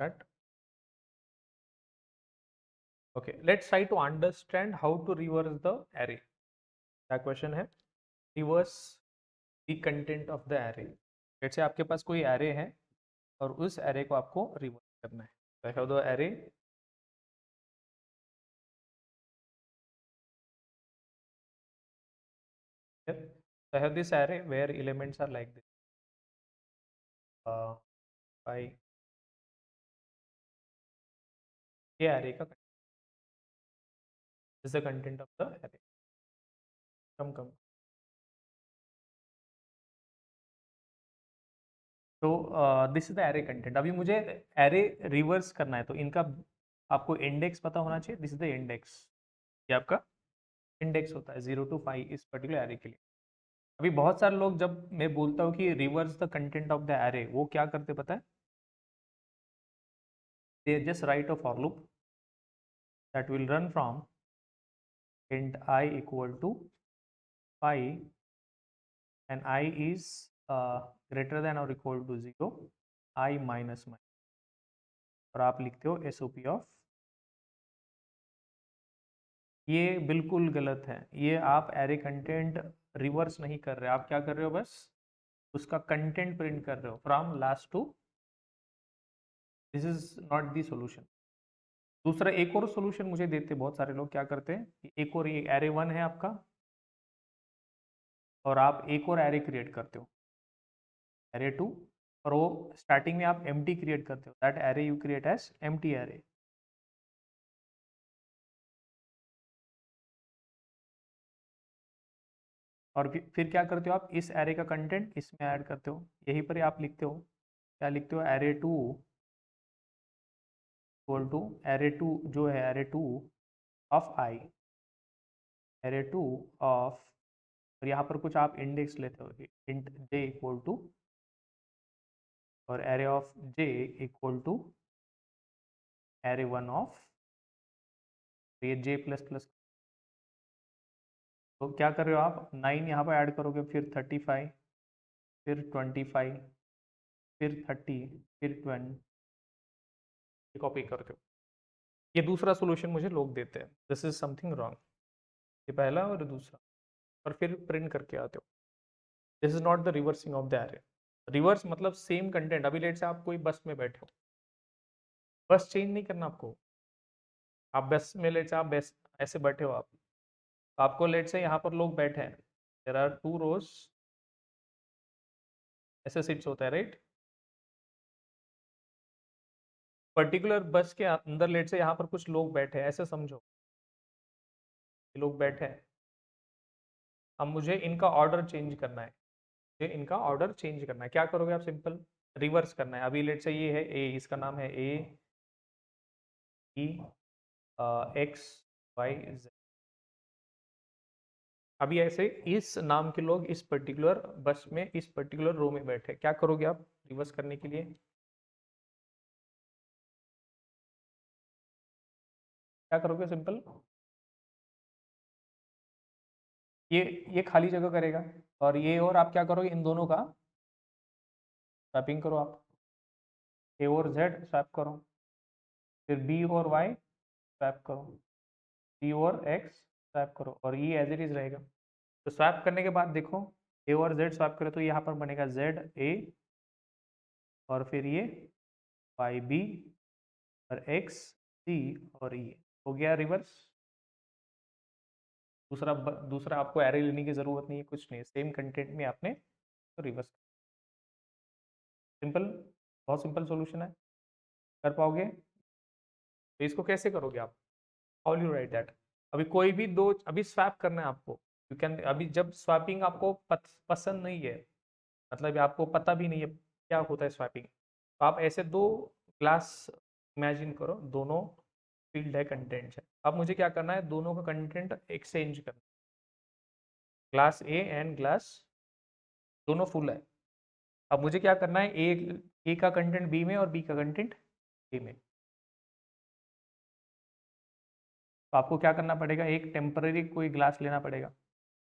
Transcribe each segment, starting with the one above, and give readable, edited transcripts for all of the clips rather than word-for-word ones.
Start. Okay, let's try to understand how to reverse the array. क्या question है? Reverse the content of the array. जैसे आपके पास कोई array है और उस array को आपको रिवर्स करना है. So I have the array. Here. So I have this array where elements are like this. By ये array का is the content of the array. कम. तो this is the array content. अभी मुझे array reverse करना है तो इनका आपको इंडेक्स पता होना चाहिए. This is the index. ये आपका इंडेक्स होता है 0 to 5 इस पर्टिकुलर एरे के लिए. अभी बहुत सारे लोग जब मैं बोलता हूँ कि reverse the content of the array, वो क्या करते पता है? They just right a for loop that will run from int I equal to 5 and I is greater than or equal to 0 I minus और आप लिखते हो SOP ऑफ. ये बिल्कुल गलत है. ये आप एरे कंटेंट रिवर्स नहीं कर रहे. आप क्या कर रहे हो? बस उसका कंटेंट प्रिंट कर रहे हो from last two. This is not the solution. दूसरा एक और सोल्यूशन मुझे देते बहुत सारे लोग. क्या करते हैं? एक और ये एरे 1 है आपका और आप एक और एरे क्रिएट करते हो एरे 2 और वो स्टार्टिंग में आप एम्प्टी क्रिएट करते हो. That array you create as empty array. और फिर क्या करते हो? आप इस एरे का कंटेंट इसमें ऐड करते हो. यहीं पर ही आप लिखते हो. क्या लिखते हो? एरे 2 इक्वल टू एरे 2 जो है array 2 of I, array 2 of, और यहाँ पर कुछ आप इंडेक्स लेते हो. इंट जे इक्वल टू और array of J equal to array 1 of, ये जे प्लस प्लस. तो क्या कर रहे हो आप? 9 यहाँ पर ऐड करोगे, फिर 35, फिर 25, फिर 30, फिर 20, कॉपी करते हो. ये दूसरा सोल्यूशन मुझे लोग देते हैं. This is something wrong. ये पहला और दूसरा, और फिर प्रिंट करके आते हो. This is not the reversing of the array. Reverse मतलब सेम कंटेंट. अभी लेट से आप कोई बस में बैठे हो, बस चेंज नहीं करना आपको. आप बस में लेट से आप बस ऐसे बैठे हो, आप आपको लेट से यहाँ पर लोग बैठे हैं. देयर आर 2 रोज, ऐसे सीट्स होता है राइट. पर्टिकुलर बस के अंदर लेट से यहाँ पर कुछ लोग बैठे हैं, ऐसे समझो. ये लोग बैठे हैं. अब मुझे इनका ऑर्डर चेंज करना है. मुझे इनका ऑर्डर चेंज करना है. क्या करोगे आप? सिंपल रिवर्स करना है. अभी लेट से ये है ए, इसका नाम है ए ई एक्स वाई जेड. अभी ऐसे इस नाम के लोग इस पर्टिकुलर बस में इस पर्टिकुलर रो में बैठे. क्या करोगे आप रिवर्स करने के लिए? क्या करोगे? सिंपल ये खाली जगह करेगा और ये, और आप क्या करोगे? इन दोनों का स्वैपिंग करो. आप ए और जेड स्वैप करो, फिर बी और वाई स्वैप करो, सी और एक्स स्वैप करो, और ये एज इट इज रहेगा. तो स्वैप करने के बाद देखो, ए और जेड स्वैप करो तो यहाँ पर बनेगा जेड ए, और फिर ये वाई बी, और एक्स सी, और ये हो गया रिवर्स. दूसरा आपको एरे लेने की जरूरत नहीं है, कुछ नहीं. सेम कंटेंट में आपने तो रिवर्स. सिंपल, बहुत सिंपल सॉल्यूशन है. कर पाओगे? तो इसको कैसे करोगे आप? How you right that? अभी कोई भी दो, अभी स्वैप करना है आपको. यू कैन, अभी जब स्वैपिंग आपको पसंद नहीं है, मतलब आपको पता भी नहीं है क्या होता है स्वैपिंग, तो आप ऐसे दो क्लास इमेजिन करो, दोनों फील्ड है, कंटेंट है. अब मुझे क्या करना है? दोनों का कंटेंट एक्सचेंज करना. क्लास ए एंड क्लास दोनों फुल है. अब मुझे क्या करना है? ए का कंटेंट बी में और बी का कंटेंट ए में. तो आपको क्या करना पड़ेगा? एक टेम्पररी कोई ग्लास लेना पड़ेगा.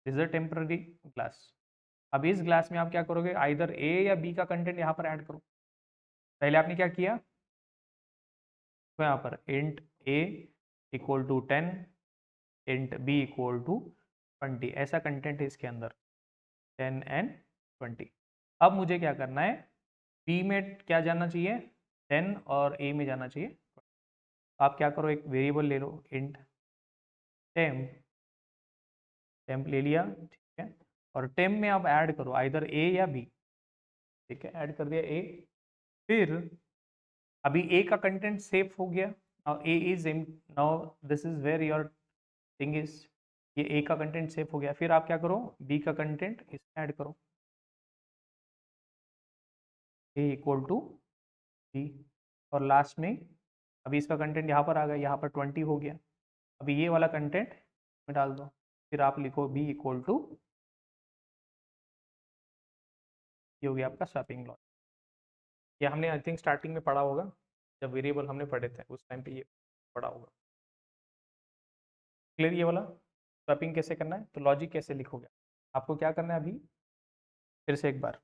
Is a temporary glass. अब इस ग्लास में आप क्या करोगे? आइदर ए या बी का कंटेंट यहाँ पर ऐड करो. पहले आपने क्या किया? तो यहाँ पर int a equal to 10, int b equal to 20, ऐसा कंटेंट है इसके अंदर 10 एंड 20। अब मुझे क्या करना है, b में क्या जाना चाहिए 10 और a में जाना चाहिए। आप क्या करो, एक वेरिएबल ले लो इंट टेम्प, टेम्प ले लिया, ठीक है। और टेम्प में आप ऐड करो आइदर a या b, ठीक है, ऐड कर दिया a। फिर अभी a का कंटेंट सेव हो गया, now a is now this is where your thing is, ये a का कंटेंट सेव हो गया। फिर आप क्या करो, b का कंटेंट इसमें ऐड करो, a इक्वल टू b। और लास्ट में अभी इसका कंटेंट यहाँ पर आ गया, यहाँ पर 20 हो गया। अभी ये वाला कंटेंट में डाल दो, फिर आप लिखो b इक्वल टू, ये हो गया आपका स्वैपिंग लॉजिक। ये हमने आई थिंक स्टार्टिंग में पढ़ा होगा, जब वेरिएबल हमने पढ़े थे उस टाइम पे ये पढ़ा होगा। क्लियर ये वाला स्वैपिंग कैसे करना है, तो लॉजिक कैसे लिखोगे। आपको क्या करना है अभी, फिर से एक बार,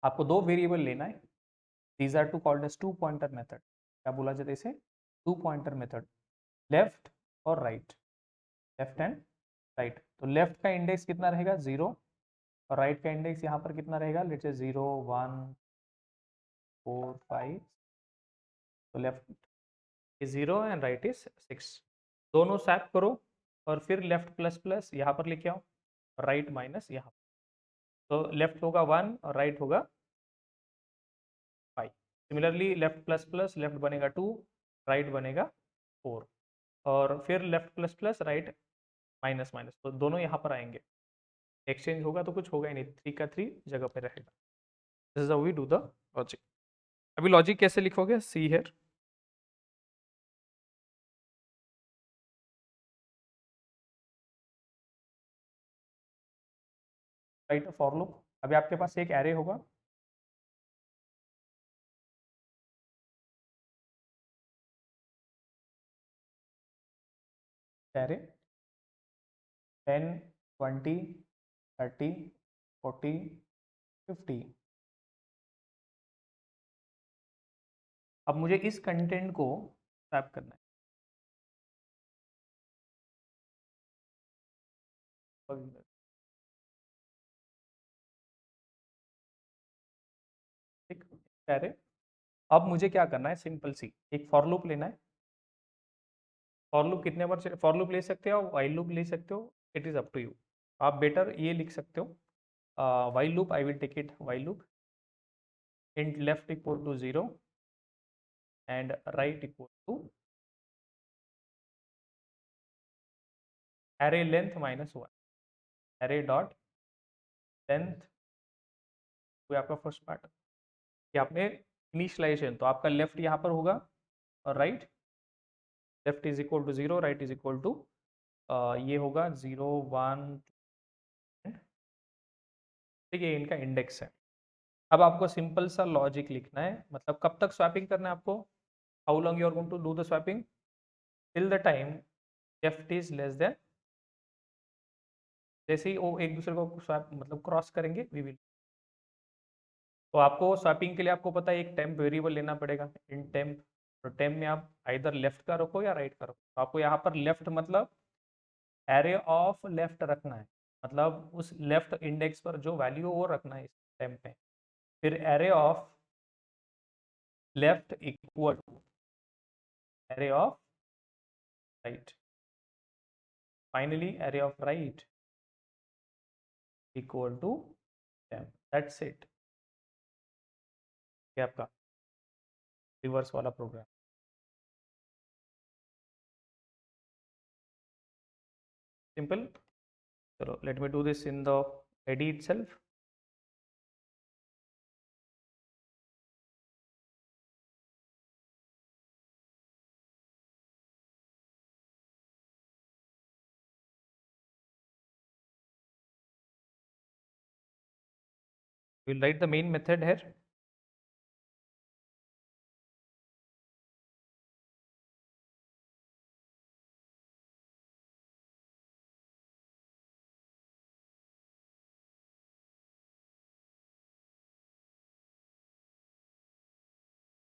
आपको दो वेरिएबल लेना है, these are two called as two pointer method. क्या बोला जाता है इसे, टू पॉइंटर मेथड, लेफ्ट और राइट, लेफ्ट एंड राइट। तो लेफ्ट का इंडेक्स कितना रहेगा 0, और राइट का इंडेक्स यहाँ पर कितना रहेगा, लेट्स से 0 1 4 5। तो left is 0 and right is 6, दोनों स्वैप करो और फिर लेफ्ट प्लस प्लस यहाँ पर लेके आओ, राइट माइनस यहाँ। तो लेफ्ट होगा 1 और राइट होगा 5। Similarly left plus plus left बनेगा 2, राइट बनेगा 4, और फिर left plus plus right minus minus, तो दोनों यहाँ पर आएंगे, एक्सचेंज होगा तो कुछ होगा ही नहीं, 3 का 3 जगह पे रहेगा। This is how we do the logic. अभी लॉजिक कैसे लिखोगे, see here, write for loop. अभी आपके पास एक एरे होगा, एरे 10 20 30 40 50। अब मुझे इस कंटेंट को स्वैप करना है, ठीक, एरे। अब मुझे क्या करना है, सिंपल सी एक फॉर लूप लेना है। फॉर लूप कितने बार फॉर लूप ले सकते हो, वाइल लूप ले सकते हो, it is up to you. आप बेटर ये लिख सकते हो, while loop, I will take it while loop, int left equal to 0 and right equal to array length minus 1, array dot length, वो आपका फर्स्ट पार्ट। ये आपने इनिशियलाइजेशन, तो आपका लेफ्ट यहाँ पर होगा और right, left is equal to 0, right is equal to ये होगा 0 1, ठीक है, इनका इंडेक्स है। अब आपको सिंपल सा लॉजिक लिखना है, मतलब कब तक स्वैपिंग करना है आपको, how long you are going to do the swapping, till the time left is less than, जैसे ही वो एक दूसरे को स्वैप मतलब क्रॉस करेंगे वी विल। तो आपको स्वैपिंग के लिए आपको पता है एक टेम्प वेरिएबल लेना पड़ेगा, इन टेम्प। तो टेम्प में आप इधर लेफ्ट का रखो या राइट का रखो, तो आपको यहाँ पर लेफ्ट मतलब एरे ऑफ लेफ्ट रखना है, मतलब उस लेफ्ट इंडेक्स पर जो वैल्यू वो रखना है इस टेम्प में। फिर array of left equal to array of right, finally array of right equal to temp, that's it. ये आपका रिवर्स वाला प्रोग्राम, सिंपल। चलो let me do this in the IDE itself. We'll write the main method here.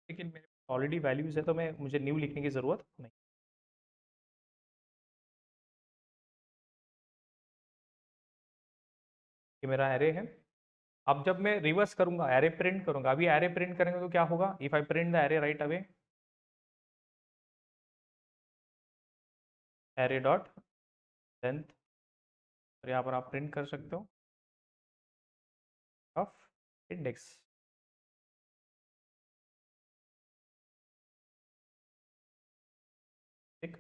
लेकिन मेरे already values है तो मैं मुझे न्यू लिखने की ज़रूरत नहीं। ये मेरा एरे है। अब जब मैं रिवर्स करूंगा, एरे प्रिंट करूंगा, अभी एरे प्रिंट करेंगे तो क्या होगा, if I print the array right away, array dot length, और यहाँ पर आप प्रिंट कर सकते हो ऑफ इंडेक्स। ठीक,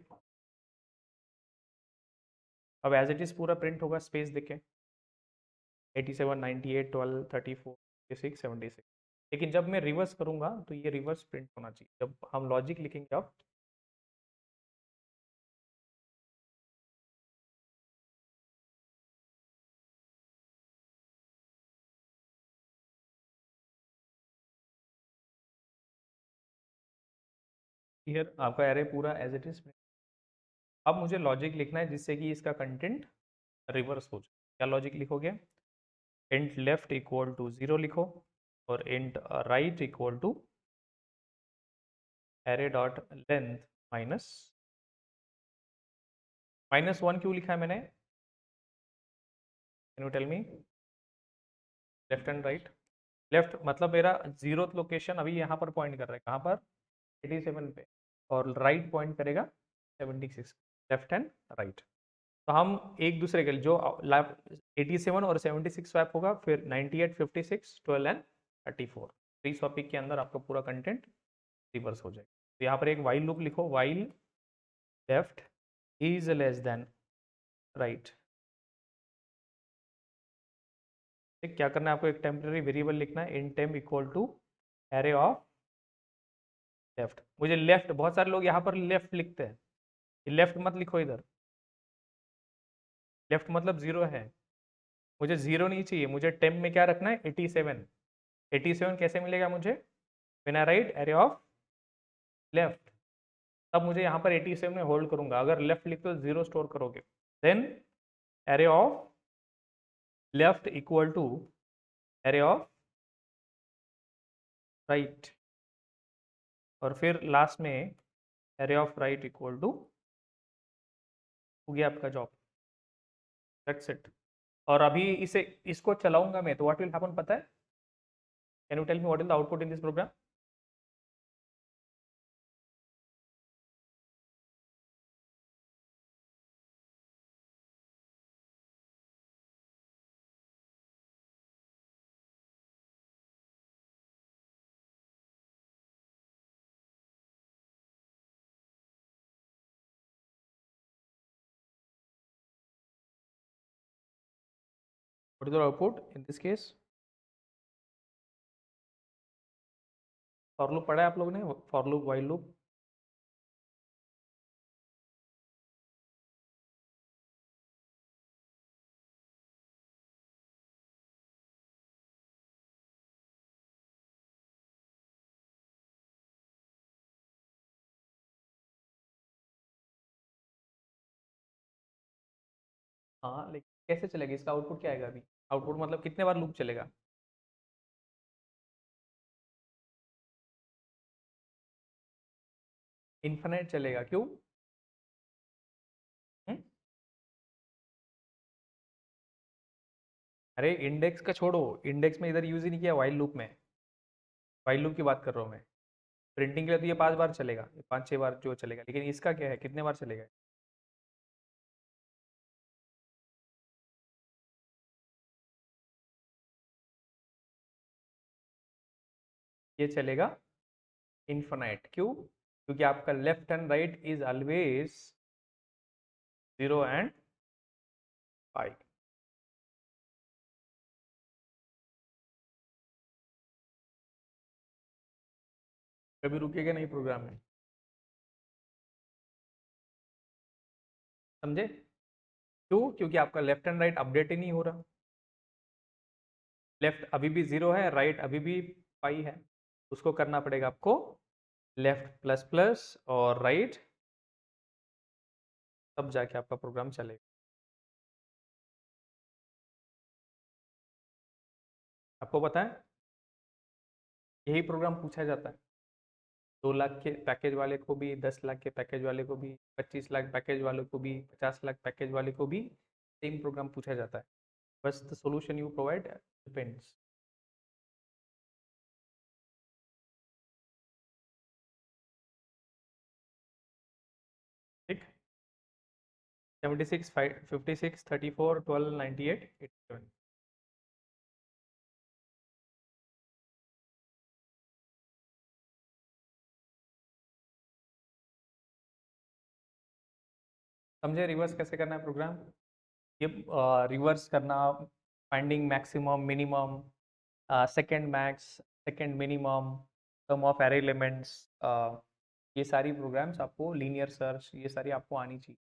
अब एज इट इज पूरा प्रिंट होगा, स्पेस देखें 87, 98, 12, 34, 56, 76। लेकिन जब मैं रिवर्स करूंगा तो ये रिवर्स प्रिंट होना चाहिए, जब हम लॉजिक लिखेंगे अब। हियर आपका एरे पूरा एज इट इज। अब मुझे लॉजिक लिखना है जिससे कि इसका कंटेंट रिवर्स हो जाए। क्या लॉजिक लिखोगे, इंट लेफ्ट इक्वल टू 0 लिखो, और int right equal to array dot length minus -1। क्यों लिखा है मैंने, can you tell me, left and right. Left मतलब मेरा जीरो लोकेशन अभी यहाँ पर पॉइंट कर रहा है, कहाँ पर, 87 पे, और राइट पॉइंट करेगा 76, लेफ्ट एंड राइट। तो हम एक दूसरे के लिए जो 87 और 76 स्वैप होगा, फिर 98, 56, 12 एंड 34, फ्री स्वैपिंग के अंदर आपका पूरा कंटेंट रिवर्स हो जाएगा। तो यहाँ पर एक वाइल लूप लिखो, while left is less then right. ठीक, क्या करना है आपको, एक टेम्पररी वेरिएबल लिखना है, int temp equal to array of left. मुझे लेफ्ट, बहुत सारे लोग यहाँ पर लेफ्ट लिखते हैं, लेफ्ट मत लिखो इधर, लेफ्ट मतलब जीरो है, मुझे जीरो नहीं चाहिए, मुझे टेम में क्या रखना है, 87। 87 कैसे मिलेगा मुझे, when I right array of left, तब मुझे यहाँ पर 87 में होल्ड करूंगा। अगर लेफ्ट लिख तो जीरो स्टोर करोगे, then array of left equal to array of right, और फिर लास्ट में array of right equal to, हो गया आपका जॉब, दैट्स इट। और अभी इसे इसको चलाऊंगा मैं तो व्हाट विल हैपन पता है, can you tell me what is the output in this program. What is the output in this case, for loop पढ़ा है आप लोगों ने, फॉर लूप, व्हाइल लूप। हाँ, लेकिन कैसे चलेगा, इसका आउटपुट क्या आएगा अभी, आउटपुट मतलब कितने बार लूप चलेगा, इन्फिनिट चलेगा, क्यों। हम्म? अरे इंडेक्स का छोड़ो, इंडेक्स में इधर यूज ही नहीं किया, व्हाइल लूप में, व्हाइल लूप की बात कर रहा हूँ मैं। प्रिंटिंग के लिए तो ये 5 बार चलेगा, 5-6 बार जो चलेगा, लेकिन इसका क्या है, कितने बार चलेगा। ये चलेगा इन्फिनाइट, क्यों, क्योंकि आपका left and right is always 0 and 5। कभी रुकेगा नहीं प्रोग्राम में, समझे, क्यों, क्योंकि आपका लेफ्ट एंड राइट अपडेट ही नहीं हो रहा, लेफ्ट अभी भी 0 है, राइट अभी भी 5 है, उसको करना पड़ेगा आपको लेफ्ट प्लस प्लस और राइट, तब जाके आपका प्रोग्राम चलेगा। आपको पता है, यही प्रोग्राम पूछा जाता है। 2 लाख के पैकेज वाले को भी, 10 लाख के पैकेज वाले को भी, 25 लाख पैकेज वाले को भी, 50 लाख पैकेज वाले को भी सेम प्रोग्राम पूछा जाता है. बस the solution you provide depends. ठीक. 76, 56, 34, 12, 98, 87. समझे रिवर्स कैसे करना है प्रोग्राम? ये रिवर्स करना, finding maximum, minimum, second max, second minimum, sum of array elements, ये सारी प्रोग्राम्स आपको, लीनियर सर्च, ये सारी आपको आनी चाहिए.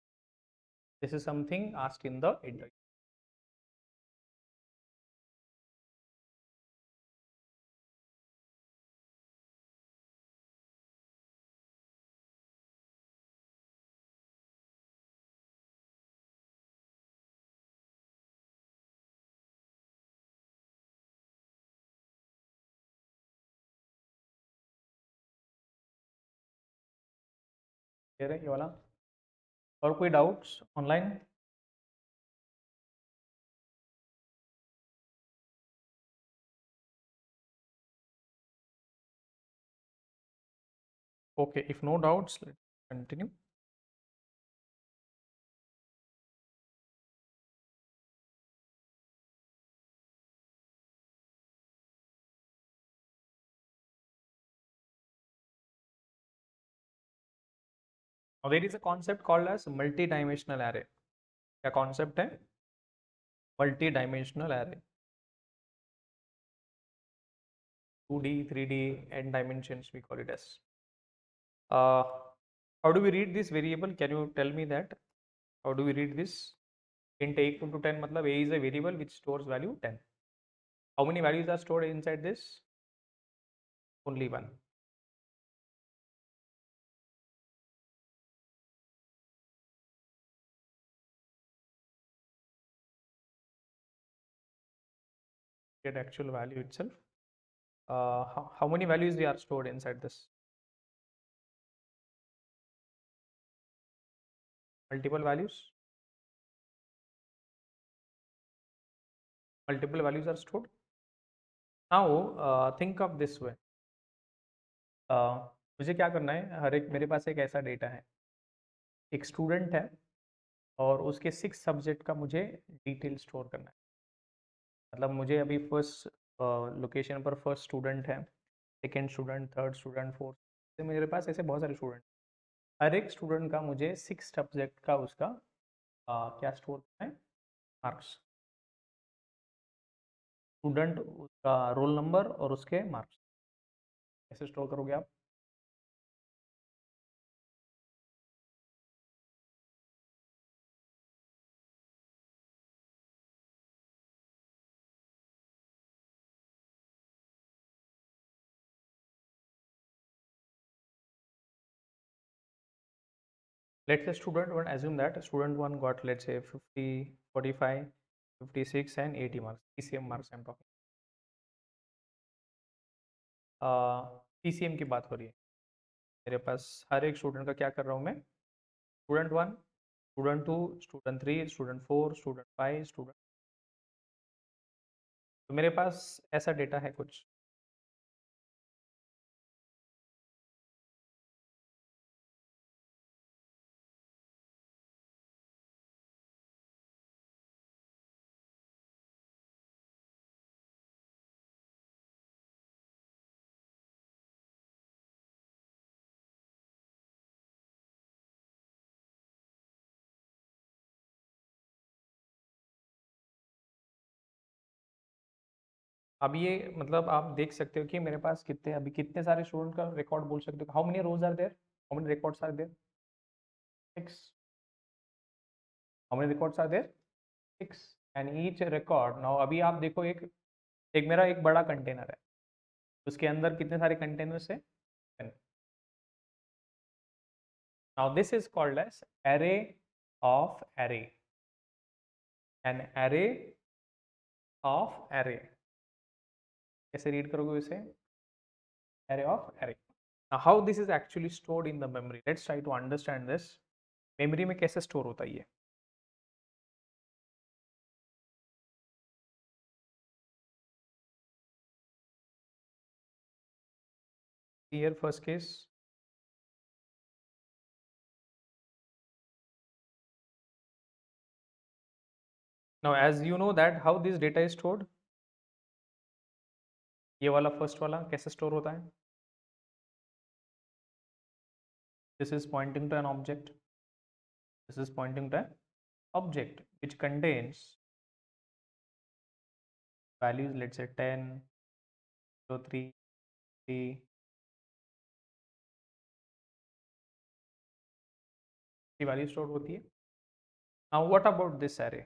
This is something asked in the interview. Clear है ये वाला? और कोई doubts online? Okay, if no doubts, let's continue. Now there is a concept called as multi-dimensional array. क्या concept है? Multi-dimensional array. 2D, 3D, n dimensions we call it as. Uh, how do we read this variable? Can you tell me that? How do we read this? Int a equal to 10 मतलब a is a variable which stores value 10. How many values are stored inside this? Only one. Get actual value itself. How many values they are stored inside this? Multiple values. Multiple values are stored. Now think of this way. मुझे क्या करना है, हर एक, मेरे पास एक ऐसा data है, एक स्टूडेंट है और उसके 6 सब्जेक्ट का मुझे डिटेल स्टोर करना है. मतलब मुझे अभी फर्स्ट लोकेशन पर फर्स्ट स्टूडेंट है, second student, third student, fourth, मेरे पास ऐसे बहुत सारे स्टूडेंट. हर एक स्टूडेंट का मुझे 6 सब्जेक्ट का उसका क्या स्टोर करना है? मार्क्स. स्टूडेंट, उसका रोल नंबर और उसके मार्क्स. कैसे स्टोर करोगे आप? Let's say student 1, assume that student 1 got, let's say, 50, 45, 56 and 80 marks. PCM marks I'm talking. PCM की बात हो रही है. मेरे पास हर एक स्टूडेंट का क्या कर रहा हूँ मैं? Student 1, student 2, student 3, student 4, student 5, student. तो मेरे पास ऐसा डेटा है कुछ. अब ये मतलब आप देख सकते हो कि मेरे पास कितने, अभी कितने सारे स्टूडेंट का रिकॉर्ड बोल सकते हो. How many rows are there? How many records are there? 6. How many records are there? 6. And each record, now अभी आप देखो, एक एक मेरा एक बड़ा कंटेनर है, उसके अंदर कितने सारे कंटेनर्स है? 10. Now this is called as array of array. An array of array. कैसे रीड करोगे इसे? Array of array. Now, how this is actually stored in the memory? Let's try to understand this. Memory में कैसे store होता है ये? Here, first case. Now, as you know that how this data is stored, ये वाला first वाला कैसे store होता है? This is pointing to an object. This is pointing to an object which contains values, let's say 10, 03, 3, की value store होती है. Now, what about this array?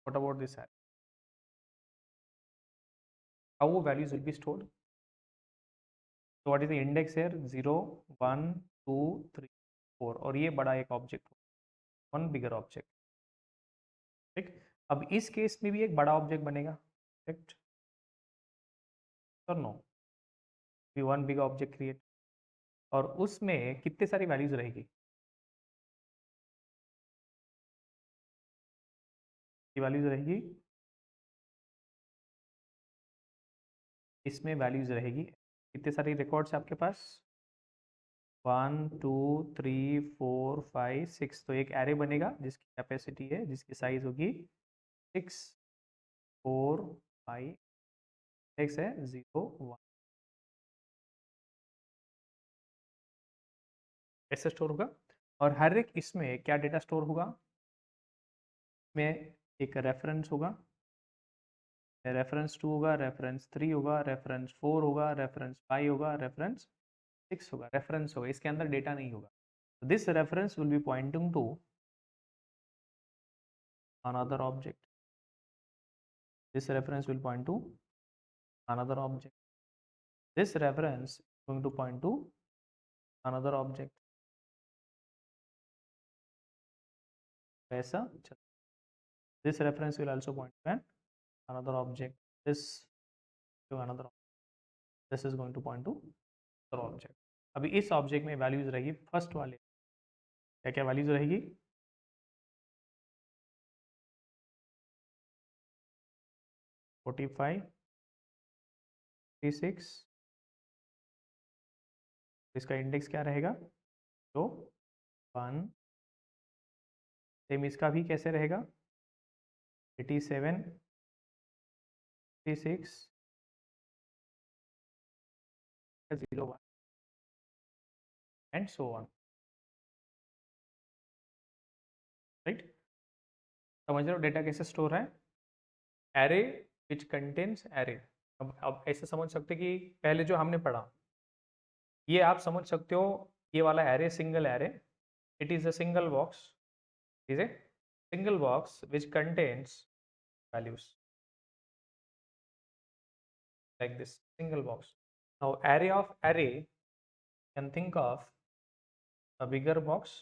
What about this array? How values will be stored? So what is the index here? 0, 1, 2, 3, 4 और ये बड़ा एक object, one बिगर object. ठीक, अब इस केस में भी एक बड़ा ऑब्जेक्ट बनेगा, करेक्ट और नो? भी वन बिग ऑब्जेक्ट क्रिएट और उसमें कितने सारी वैल्यूज रहेगी? वैल्यूज रहेगी, इसमें वैल्यूज रहेगी कितने सारी रिकॉर्ड्स आपके पास? 1, 2, 3, 4, 5, 6. तो एक एरे बनेगा जिसकी कैपेसिटी है, जिसकी साइज होगी 6, 4, 5, x है 0, 1. ऐसे स्टोर होगा और हर एक इसमें क्या डेटा स्टोर होगा? में एक रेफरेंस होगा, रेफरेंस 2 होगा, रेफरेंस 3 होगा, रेफरेंस 4 होगा, रेफरेंस 5 होगा, रेफरेंस 6 होगा. रेफरेंस होगा, इसके अंदर डेटा नहीं होगा. This reference will be pointing to another object. This reference will point to another object. This reference is going to point to another object. वैसा चल. This reference will also point to another object. This to another object. This is going to point to another object. अभी इस object में values रहेगी first वाले, क्या क्या values रहेगी? 45, 36. इसका इंडेक्स क्या रहेगा? तो 1. सेम इसका भी कैसे रहेगा? 87, 36, 01 and so on. राइट, समझ रहे हो डेटा कैसे स्टोर है? Array which contains array. अब ऐसे समझ सकते कि पहले जो हमने पढ़ा ये आप समझ सकते हो, ये वाला array single array, it is a single box, is a single box which contains values like this single box. Now array of array can think of a bigger box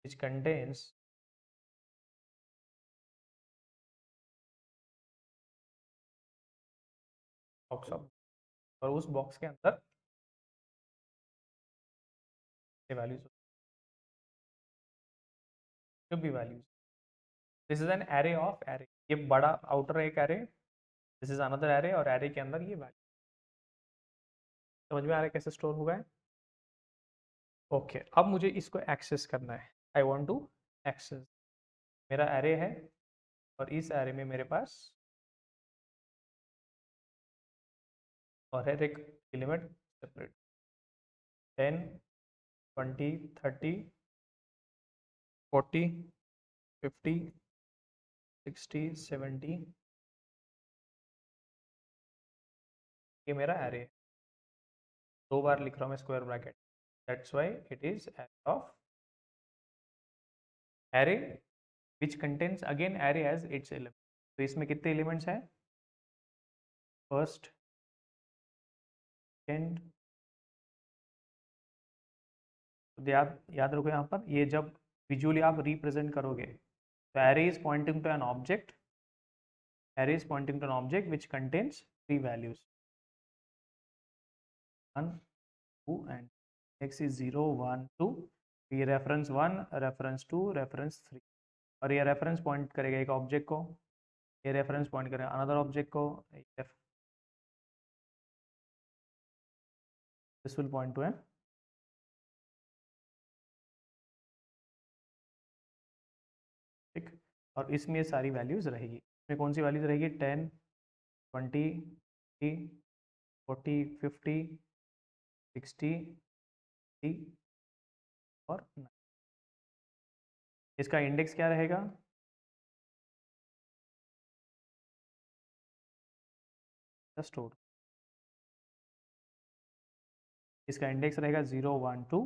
which contains box of, और उस box के अंदर ये values जो भी values. This is an array of array. ये बड़ा outer एक array, this is another array और एरे के अंदर ये वैल्यू. समझ में आ रहा है कैसे स्टोर होगा? ओके, अब मुझे इसको एक्सेस करना है. I want to access. मेरा एरे है और इस एरे में मेरे पास और है एक एलिमेंट सेपरेट 10, 20, 30, 40, 50, 60, 70. ये मेरा एरे है. 2 बार लिख रहा हूँ मैं square bracket. That's why it is array of array which contains again array as its element. तो इसमें कितने एलिमेंट्स हैं? First, second. याद रखो यहाँ पर, ये जब विजुअली आप रिप्रेजेंट करोगे तो array is pointing to an object, array is pointing to an object which contains 3 values. 1 2 and next is 0 1 2। ये रेफरेंस 1, रेफरेंस 2, रेफरेंस 3, और ये रेफरेंस पॉइंट करेगा एक ऑब्जेक्ट को, ये रेफरेंस पॉइंट करेगा अनदर ऑब्जेक्ट को, this will point to an, ठीक। और इसमें ये सारी वैल्यूज रहेगी। इसमें कौन सी वैल्यूज रहेगी? 10 20 30 40 50 60 80 और 9। इसका इंडेक्स क्या रहेगा? स्टोर, इसका इंडेक्स रहेगा 0 1 2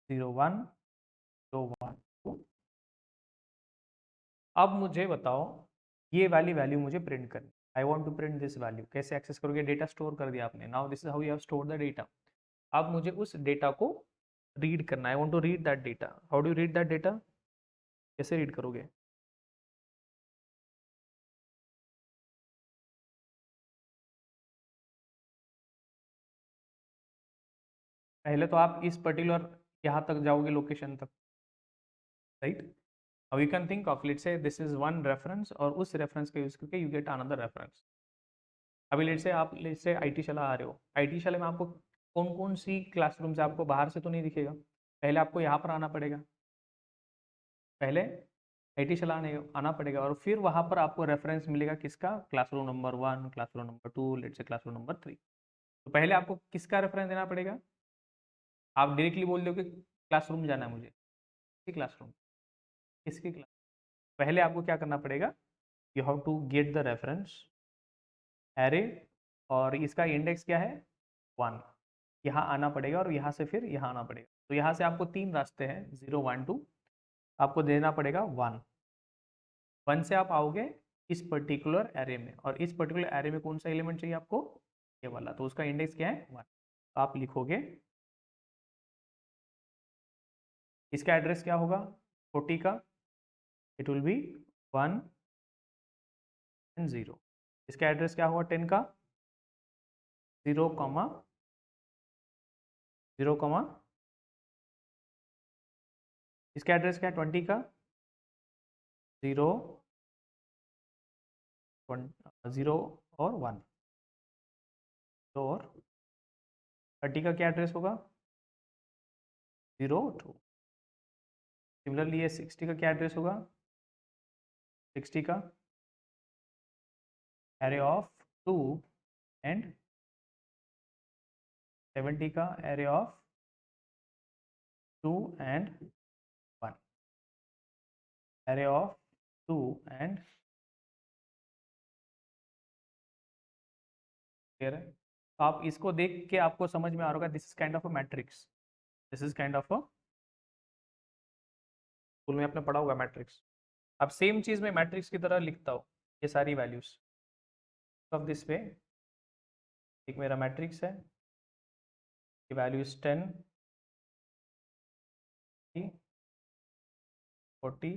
0 1 0 1 2। अब मुझे बताओ ये वाली वैल्यू मुझे प्रिंट करनी, I want to print this value. कैसे एक्सेस करोगे? डेटा स्टोर कर दिया आपने, now this is how you have stored the data. अब मुझे उस डेटा को रीड करना, I want to read that data. How do you read that data? कैसे रीड करोगे? पहले तो आप इस पर्टिकुलर यहाँ तक जाओगे, लोकेशन तक, right. Now you can think of, let's say this is one reference, और उस रेफरेंस का यूज करके यू गेट अनदर रेफरेंस। अभी लेट्स से आईटी शाला आ रहे हो, आईटी शाला में आपको कौन कौन सी क्लासरूम से, आपको बाहर से तो नहीं दिखेगा, पहले आपको यहाँ पर आना पड़ेगा, पहले आईटी चलाने आना पड़ेगा, और फिर वहाँ पर आपको रेफरेंस मिलेगा किसका? Classroom number 1, classroom number 2, let's say classroom number 3। तो पहले आपको किसका रेफरेंस देना पड़ेगा? आप डायरेक्टली बोल दो कि क्लासरूम जाना है मुझे, किसकी क्लासरूम, किसकी क्लास? पहले आपको क्या करना पड़ेगा? You have to get the reference array, और इसका इंडेक्स क्या है? 1। यहाँ आना पड़ेगा, और यहाँ से फिर यहाँ आना पड़ेगा। तो यहाँ से आपको 3 रास्ते हैं, 0 1 2, आपको देना पड़ेगा 1। 1 से आप आओगे इस पर्टिकुलर एरे में, और इस पर्टिकुलर एरे में कौन सा एलिमेंट चाहिए आपको? ये वाला, तो उसका इंडेक्स क्या है? 1। तो आप लिखोगे, इसका एड्रेस क्या होगा 40 का? It will B 1 and 0। इसका एड्रेस क्या होगा 10 का? 0 कॉमा 0 कॉमा, इसका एड्रेस क्या है 20 का? 0 0 और 1, तो और 30 का क्या एड्रेस होगा? 0 2। सिमिलरली ये 60 का क्या एड्रेस होगा? 60 का एरे ऑफ 2 एंड 70 का array of 2 and 1, array of 2 and, clear है? तो आप इसको देख के आपको समझ में आ रहा होगा, this is kind of a matrix, this is kind of a, school में आपने पढ़ा होगा मैट्रिक्स। अब सेम चीज में मैट्रिक्स की तरह लिखता हूँ ये सारी वैल्यूज ऑफ दिस वे। एक मेरा मैट्रिक्स है, ये वैल्यू इज 10 40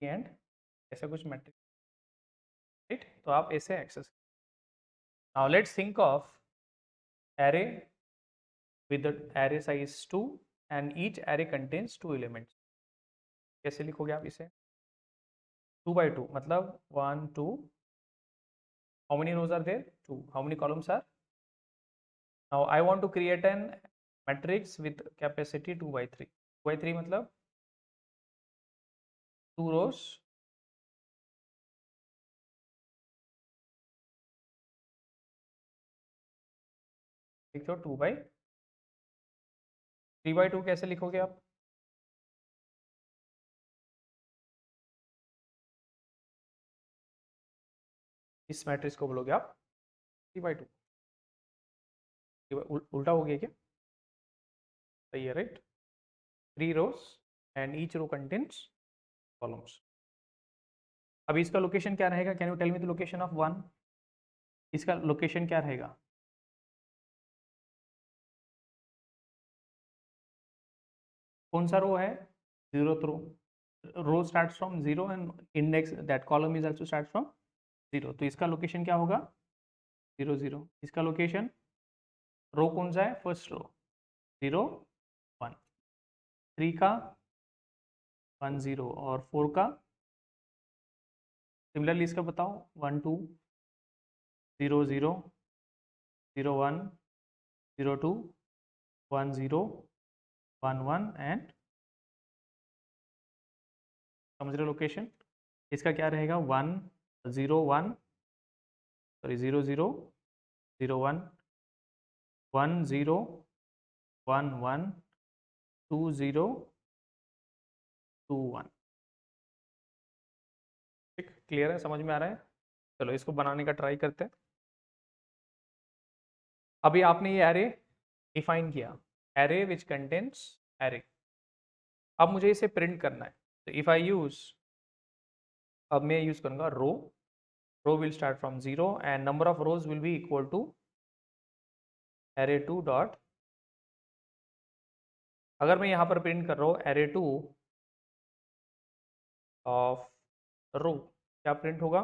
एंड ऐसा कुछ मैट्रिक्स, राइट। तो आप ऐसे access, now let's think of array with the array size 2 and each array contains 2 elements। कैसे लिखोगे आप इसे? 2 by 2 मतलब 1 2, how many rows are there? 2, how many columns are? Now I want to create an matrix with capacity 2 by 3, 2 by 3 मतलब 2 rows, लिखते हो 2 by 3 by 2 कैसे लिखोगे आप? इस मैट्रिक्स को बोलोगे आप 3 by 2, उल्टा हो गया क्या? सही है, right. 3 rows and each row contains columns। अभी इसका लोकेशन क्या रहेगा? Can you tell me the location of 1? इसका लोकेशन क्या रहेगा? कौन सा रो है? 0th row, row starts from 0 and index that column is also start from 0, तो इसका लोकेशन क्या होगा 0 0। इसका लोकेशन रो कौन सा है, फर्स्ट रो 0 1, 3 का 1 0 और 4 का सिमिलरली इसका बताओ 1 2 0 0 0 1 0 2 1 0 1 1 एंड समझ रहे लोकेशन। इसका क्या रहेगा 1 0 1 सॉरी 0 0 0 1 1 0 1 1 2 0 2 1। ठीक, क्लियर है, समझ में आ रहा है। चलो इसको बनाने का ट्राई करते हैं। अभी आपने ये एरे डिफाइन किया, एरे विच कंटेन्स एरे। अब मुझे इसे प्रिंट करना है, तो इफ आई यूज, अब मैं यूज करूंगा row will start from 0 and number of rows will be equal to array2 dot, अगर मैं यहाँ पर प्रिंट कर रहा हूँ array2 ऑफ रो, क्या प्रिंट होगा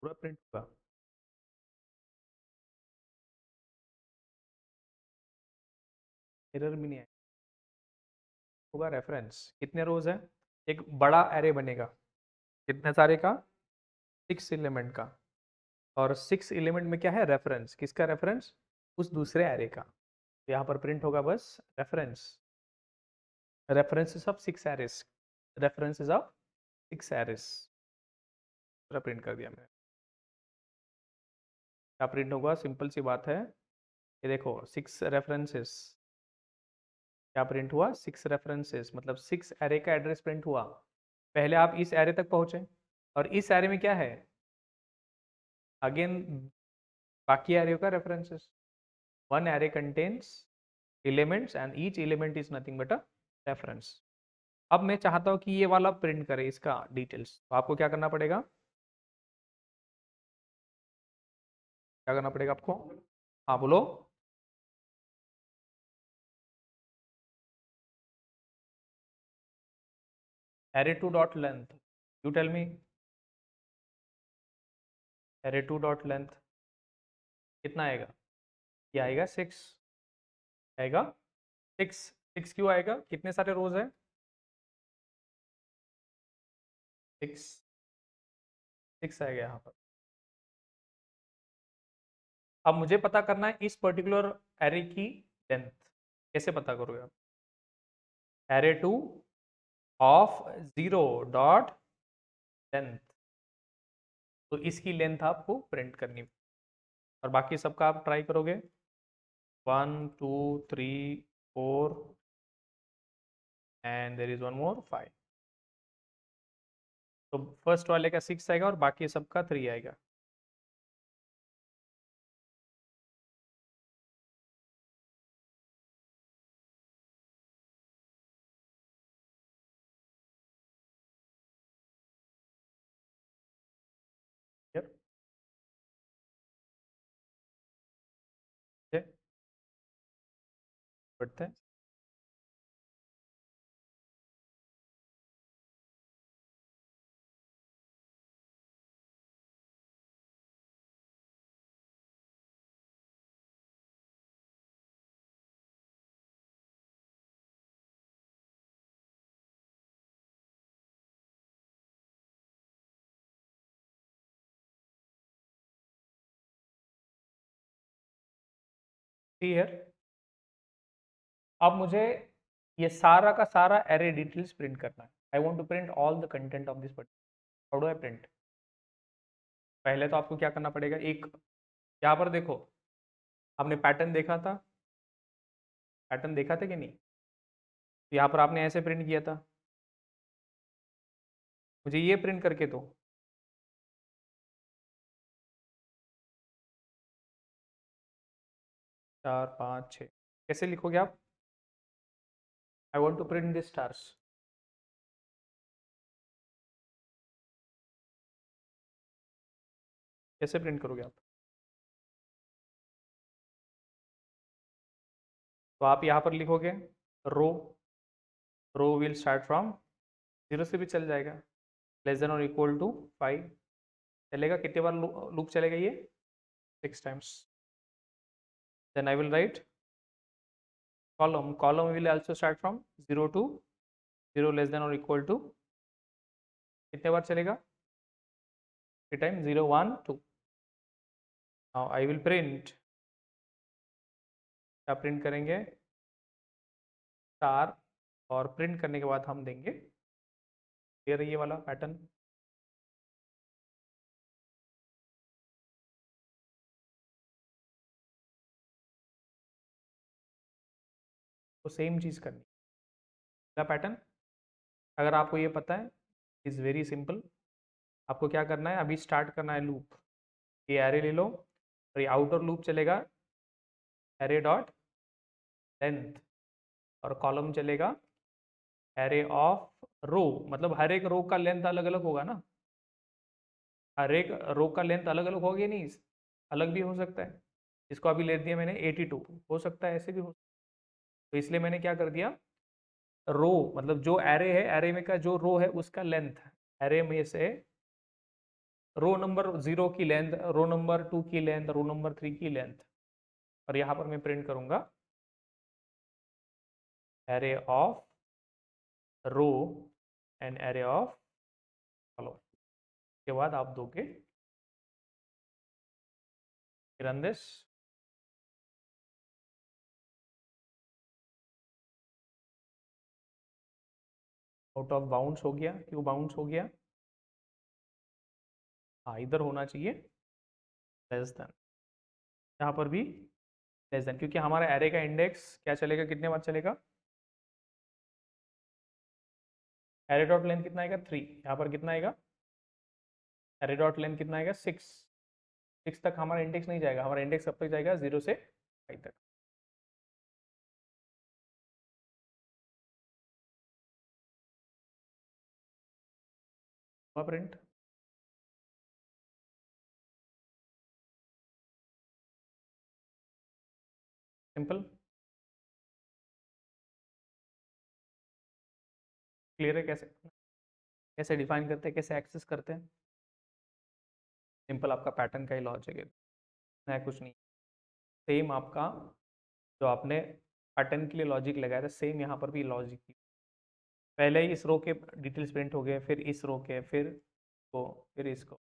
पूरा प्रिंट होगा। एरर भी नहीं होगा। रेफरेंस कितने रोज है, एक बड़ा एरे बनेगा कितने सारे का 6 एलिमेंट का, और 6 एलिमेंट में क्या है रेफरेंस, किसका रेफरेंस, उस दूसरे एरे का। तो यहाँ पर प्रिंट होगा बस reference, references of 6 arrays, references of 6 arrays. पूरा प्रिंट कर दिया मैंने। क्या प्रिंट होगा, सिंपल सी बात है, ये देखो 6 रेफरेंसेस, क्या प्रिंट हुआ 6 रेफरेंसेस, मतलब 6 एरे का एड्रेस प्रिंट हुआ। पहले आप इस एरे तक पहुंचे और इस एरे में क्या है, अगेन बाकी एरे का references. One array contains elements and each element is nothing but a reference. अब मैं चाहता हूं कि ये वाला प्रिंट करे इसका डिटेल्स, तो आपको क्या करना पड़ेगा, क्या करना पड़ेगा आपको, हाँ बोलो। array2 dot length, you tell me, array2 dot length कितना आएगा, ये आएगा 6, आएगा 6। 6 क्यों आएगा, कितने सारे रोज है 6, 6 आएगा यहाँ पर। अब मुझे पता करना है इस पर्टिकुलर एरे की लेंथ, कैसे पता करोगे आप, array2 ऑफ 0 डॉट लेंथ, तो इसकी लेंथ आपको प्रिंट करनी है। और बाकी सबका आप ट्राई करोगे 1 2 3 4 and there is one more 5, तो फर्स्ट वाले का 6 आएगा और बाकी सबका 3 आएगा। Clear? ठीक, बढ़ते हैं। क्लियर, अब मुझे ये सारा का सारा एरे डिटेल्स प्रिंट करना है। I want to print all the content of this particular, how do I print. पहले तो आपको क्या करना पड़ेगा, एक यहाँ पर देखो, आपने पैटर्न देखा था, पैटर्न देखा था कि नहीं, तो यहाँ पर आपने ऐसे प्रिंट किया था, मुझे ये प्रिंट करके दो। 4 5 6 कैसे लिखोगे आप, I want to print this stars. कैसे प्रिंट करोगे आप? तो आप यहाँ पर लिखोगे row, row will start from 0 से भी चल जाएगा, लेस देन और इक्वल टू 5 चलेगा। कितने बार लूप चलेगा ये? 6 times. Then I will write column, column will also start from 0 to 0 less than or equal to कितने बार चलेगा? 3 time 0 1 2। Now I will print, क्या प्रिंट करेंगे? स्टार, और प्रिंट करने के बाद हम देंगे ये वाला पैटर्न। तो सेम चीज़ करनी है पैटर्न। अगर आपको ये पता है, इज़ वेरी सिंपल। आपको क्या करना है, अभी स्टार्ट करना है लूप। ये एरे ले लो और ये आउटर लूप चलेगा एरे डॉट लेंथ, और कॉलम चलेगा एरे ऑफ रो। मतलब हर एक रो का लेंथ अलग अलग होगा ना, हर एक रो का लेंथ अलग अलग होगा, नहीं अलग भी हो सकता है। इसको अभी ले दिया मैंने 82, हो सकता है ऐसे भी हो। तो इसलिए मैंने क्या कर दिया, रो मतलब जो एरे है, एरे में का जो रो है उसका लेंथ, एरे में से रो नंबर 0 की लेंथ, रो नंबर 2 की लेंथ, रो नंबर 3 की लेंथ। और यहाँ पर मैं प्रिंट करूंगा array of row and array of column. के बाद आप दोगे run this. Out of bounds हो गया, क्यों बाउंड्स हो गया? हाँ इधर होना चाहिए लेस देन, यहाँ पर भी लेस देन, क्योंकि हमारा एरे का इंडेक्स क्या चलेगा, कितने बार चलेगा? एरे डॉट लेंथ कितना आएगा? 3। यहाँ पर कितना आएगा? एरे डॉट लेंथ कितना आएगा? 6। 6 तक हमारा इंडेक्स नहीं जाएगा, हमारा इंडेक्स कब तक जाएगा? 0 से 5 तक। प्रिंट सिंपल, क्लियर है? कैसे कैसे डिफाइन करते हैं, कैसे एक्सेस करते हैं? सिंपल, आपका पैटर्न का ही लॉजिक है, नया कुछ नहीं। सेम आपका जो आपने पैटर्न के लिए लॉजिक लगाया था, सेम यहाँ पर भी लॉजिक। पहले ही इस रो के डिटेल्स प्रिंट हो गए, फिर इस रो के, फिर को, फिर इसको,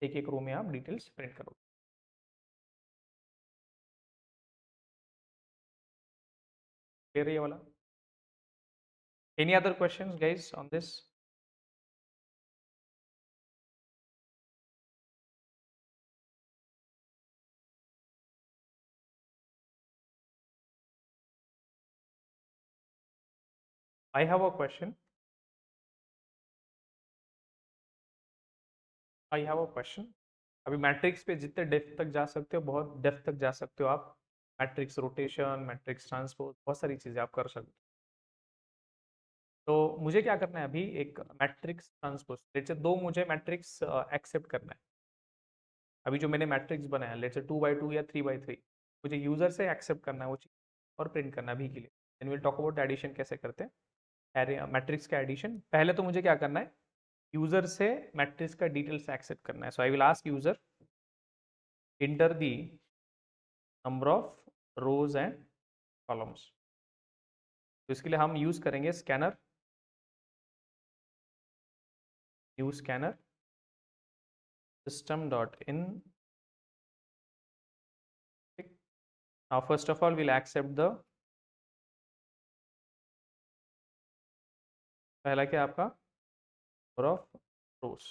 एक एक रो में आप डिटेल्स प्रिंट करो। क्लियर है ये वाला? Any other questions guys on this? I have a question, I have a question. अभी मैट्रिक्स पे जितने डेप्थ तक जा सकते हो, बहुत डेप्थ तक जा सकते हो आप। मैट्रिक्स रोटेशन, मैट्रिक्स ट्रांसपोज, बहुत सारी चीज़ें आप कर सकते हो। तो मुझे क्या करना है, अभी एक मैट्रिक्स ट्रांसपोज, जैसे दो मुझे मैट्रिक्स एक्सेप्ट करना है। अभी जो मैंने मैट्रिक्स बनाया, लेट्स से 2 by 2 या 3 by 3, मुझे यूजर से एक्सेप्ट करना है वो चीज़ और प्रिंट करना है अभी के लिए। Then will talk about addition, कैसे करते हैं एरे मैट्रिक्स का एडिशन। पहले तो मुझे क्या करना है, यूजर से मैट्रिक्स का डिटेल्स एक्सेप्ट करना है। So I will ask user enter the number of rows and columns. तो इसके लिए हम यूज करेंगे scanner, use scanner system dot in। now first of all we'll accept the, पहला क्या आपका नंबर ऑफ रोज,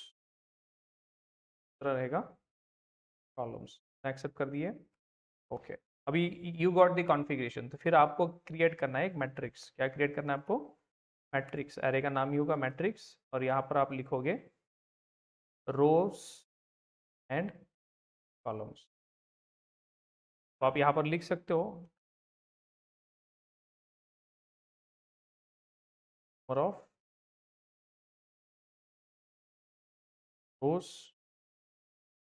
दूसरा रहेगा कॉलम्स। एक्सेप्ट कर दिए, ओके। अभी यू गॉट द कॉन्फ़िगरेशन, तो फिर आपको क्रिएट करना है एक मैट्रिक्स। क्या क्रिएट करना है आपको? मैट्रिक्स। एरे का नाम ही होगा मैट्रिक्स, और यहाँ पर आप लिखोगे रोज एंड कॉलम्स। तो आप यहाँ पर लिख सकते हो नंबर ऑफ रोज,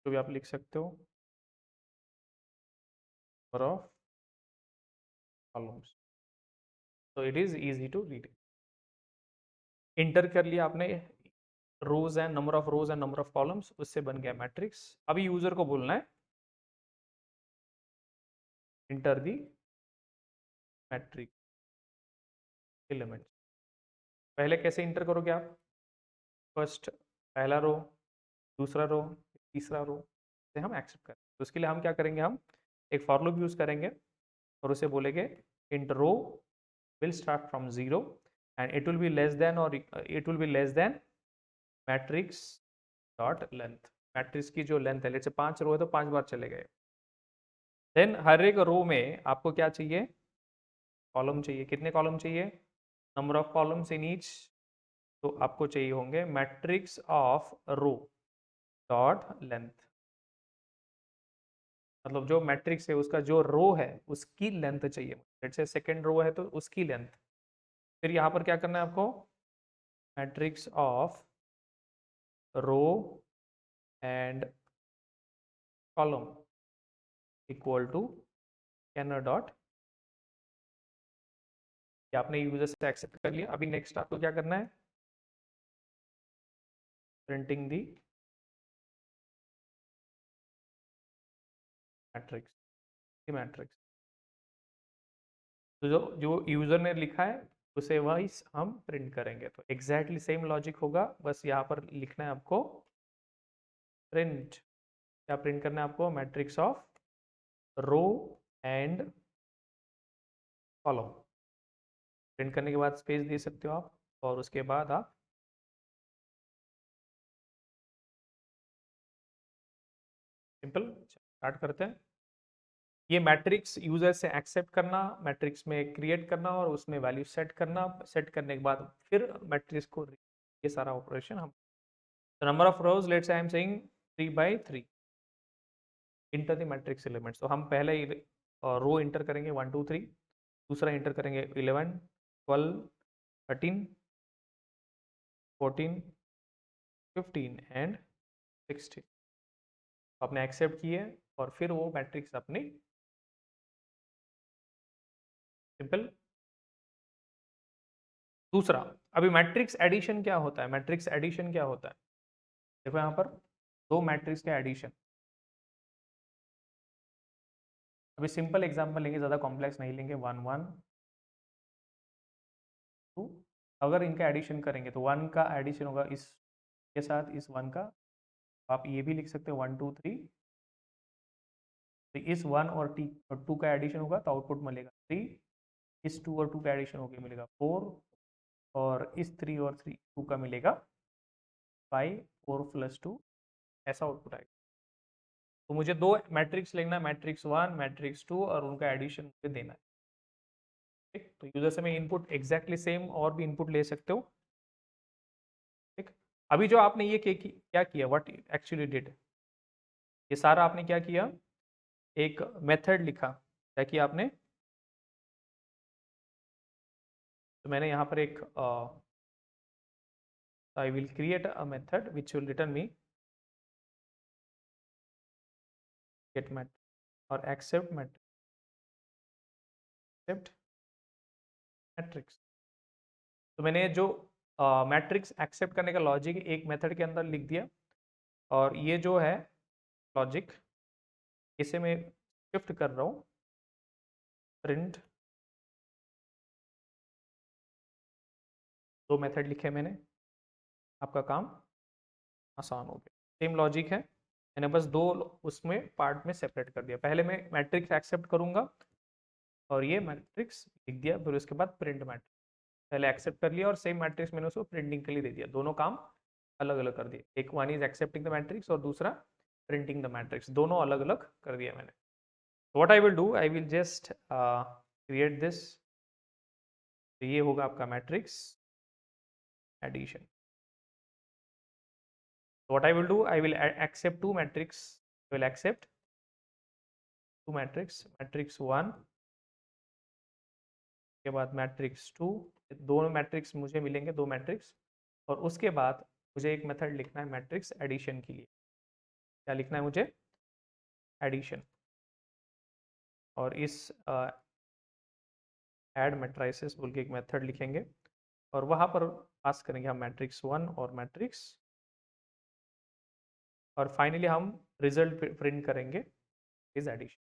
जो भी आप लिख सकते हो, नंबर ऑफ कॉलम्स। तो it is easy to read. Enter कर लिया आपने rows and number of rows and number of columns, उससे बन गया मैट्रिक्स। अभी यूजर को बोलना है इंटर दी मैट्रिक्स एलिमेंट्स। पहले कैसे इंटर करोगे आप? फर्स्ट पहला रो, दूसरा रो, तीसरा रो से हम एक्सेप्ट करें। तो उसके लिए हम क्या करेंगे, हम एक फॉर लूप यूज करेंगे और उसे बोलेंगे int row will start from 0 and it will be less than or it will be less than matrix dot length। Matrix की जो लेंथ है, लेट्स से 5 रो है तो 5 बार चले गए। देन हर एक रो में आपको क्या चाहिए, कॉलम चाहिए। कितने कॉलम चाहिए? Number of columns in each. तो आपको चाहिए होंगे matrix of row dot length, मतलब जो मैट्रिक्स है उसका जो रो है उसकी लेंथ चाहिए। लेट्स से सेकंड रो है तो उसकी लेंथ। फिर यहाँ पर क्या करना है आपको, matrix of row and column equal to scanner dot. आपने यूजर से एक्सेप्ट कर लिया। अभी नेक्स्ट आपको क्या करना है, प्रिंटिंग दी मैट्रिक्स, मैट्रिक्स। तो जो जो यूजर ने लिखा है उसे वही हम प्रिंट करेंगे। तो एग्जैक्टली सेम लॉजिक होगा, बस यहाँ पर लिखना है आपको प्रिंट। क्या प्रिंट करना है आपको? Matrix of row and column. Print करने के बाद स्पेस दे सकते हो आप, और उसके बाद आप सिंपल स्टार्ट करते हैं। ये मैट्रिक्स यूजर से एक्सेप्ट करना, मैट्रिक्स में क्रिएट करना और उसमें वैल्यू सेट करना, सेट करने के बाद फिर मैट्रिक्स को, ये सारा ऑपरेशन हम। Number of rose, let's I am saying 3 by 3 enter the matrix elements. तो हम पहले रो इंटर करेंगे 1 2 3, दूसरा इंटर करेंगे 11 12 13 14 15 एंड 16। आपने एक्सेप्ट किए और फिर वो मैट्रिक्स अपनी सिंपल। दूसरा, अभी मैट्रिक्स एडिशन क्या होता है? मैट्रिक्स एडिशन क्या होता है? देखो यहाँ पर दो मैट्रिक्स का एडिशन। अभी सिंपल एग्जांपल लेंगे, ज़्यादा कॉम्प्लेक्स नहीं लेंगे। 1 1 2, अगर इनका एडिशन करेंगे तो 1 का एडिशन होगा इस के साथ, इस 1 का। आप ये भी लिख सकते हो 1 2 3। तो इस 1 और 2 का एडिशन होगा तो आउटपुट मिलेगा 3। इस 2 और 2 का एडिशन होकर मिलेगा 4, और इस 3 और 2 का मिलेगा 5। 4 + 2 ऐसा आउटपुट आएगा। तो मुझे दो मैट्रिक्स लेना है, मैट्रिक्स 1 मैट्रिक्स 2, और उनका एडिशन मुझे देना है। ठीक, तो यूजर से मैं इनपुट एग्जैक्टली सेम और भी इनपुट ले सकते हो। ठीक, अभी जो आपने ये क्या किया, व्हाट एक्चुअली डिड, ये सारा आपने क्या किया, एक मेथड लिखा। क्या किया आपने? तो मैंने यहाँ पर एक I will create a method which will return me gate matrix और एक्सेप्ट मैट्रिक्स। तो मैंने जो मैट्रिक्स एक्सेप्ट करने का लॉजिक एक मेथड के अंदर लिख दिया, और ये जो है लॉजिक, इसे मैं शिफ्ट कर रहा हूँ प्रिंट। दो मेथड लिखे मैंने, आपका काम आसान हो गया। सेम लॉजिक है, मैंने बस दो उसमें पार्ट में सेपरेट कर दिया। पहले मैं मैट्रिक्स एक्सेप्ट करूंगा और ये मैट्रिक्स लिख दिया, फिर उसके बाद प्रिंट मैट्रिक्स। पहले एक्सेप्ट कर लिया और सेम मैट्रिक्स मैंने उसको प्रिंटिंग के लिए दे दिया। दोनों काम अलग अलग कर दिए, एक one is accepting the matrix और दूसरा प्रिंटिंग द मैट्रिक्स, दोनों अलग अलग कर दिया मैंने। What I will do, I will just create this. ये होगा आपका matrix addition. What I will do, I will accept two matrix. I will accept two matrix, matrix 1 के बाद matrix 2 दोनों मैट्रिक्स मुझे मिलेंगे, 2 मैट्रिक्स, और उसके बाद मुझे एक मेथड लिखना है मैट्रिक्स एडिशन के लिए। क्या लिखना है मुझे? एडिशन। और इस ऐड मैट्रिसेस बोल के एक मेथड लिखेंगे और वहां पर पास करेंगे हम मैट्रिक्स 1 और मैट्रिक्स, और फाइनली हम रिजल्ट प्रिंट करेंगे is addition.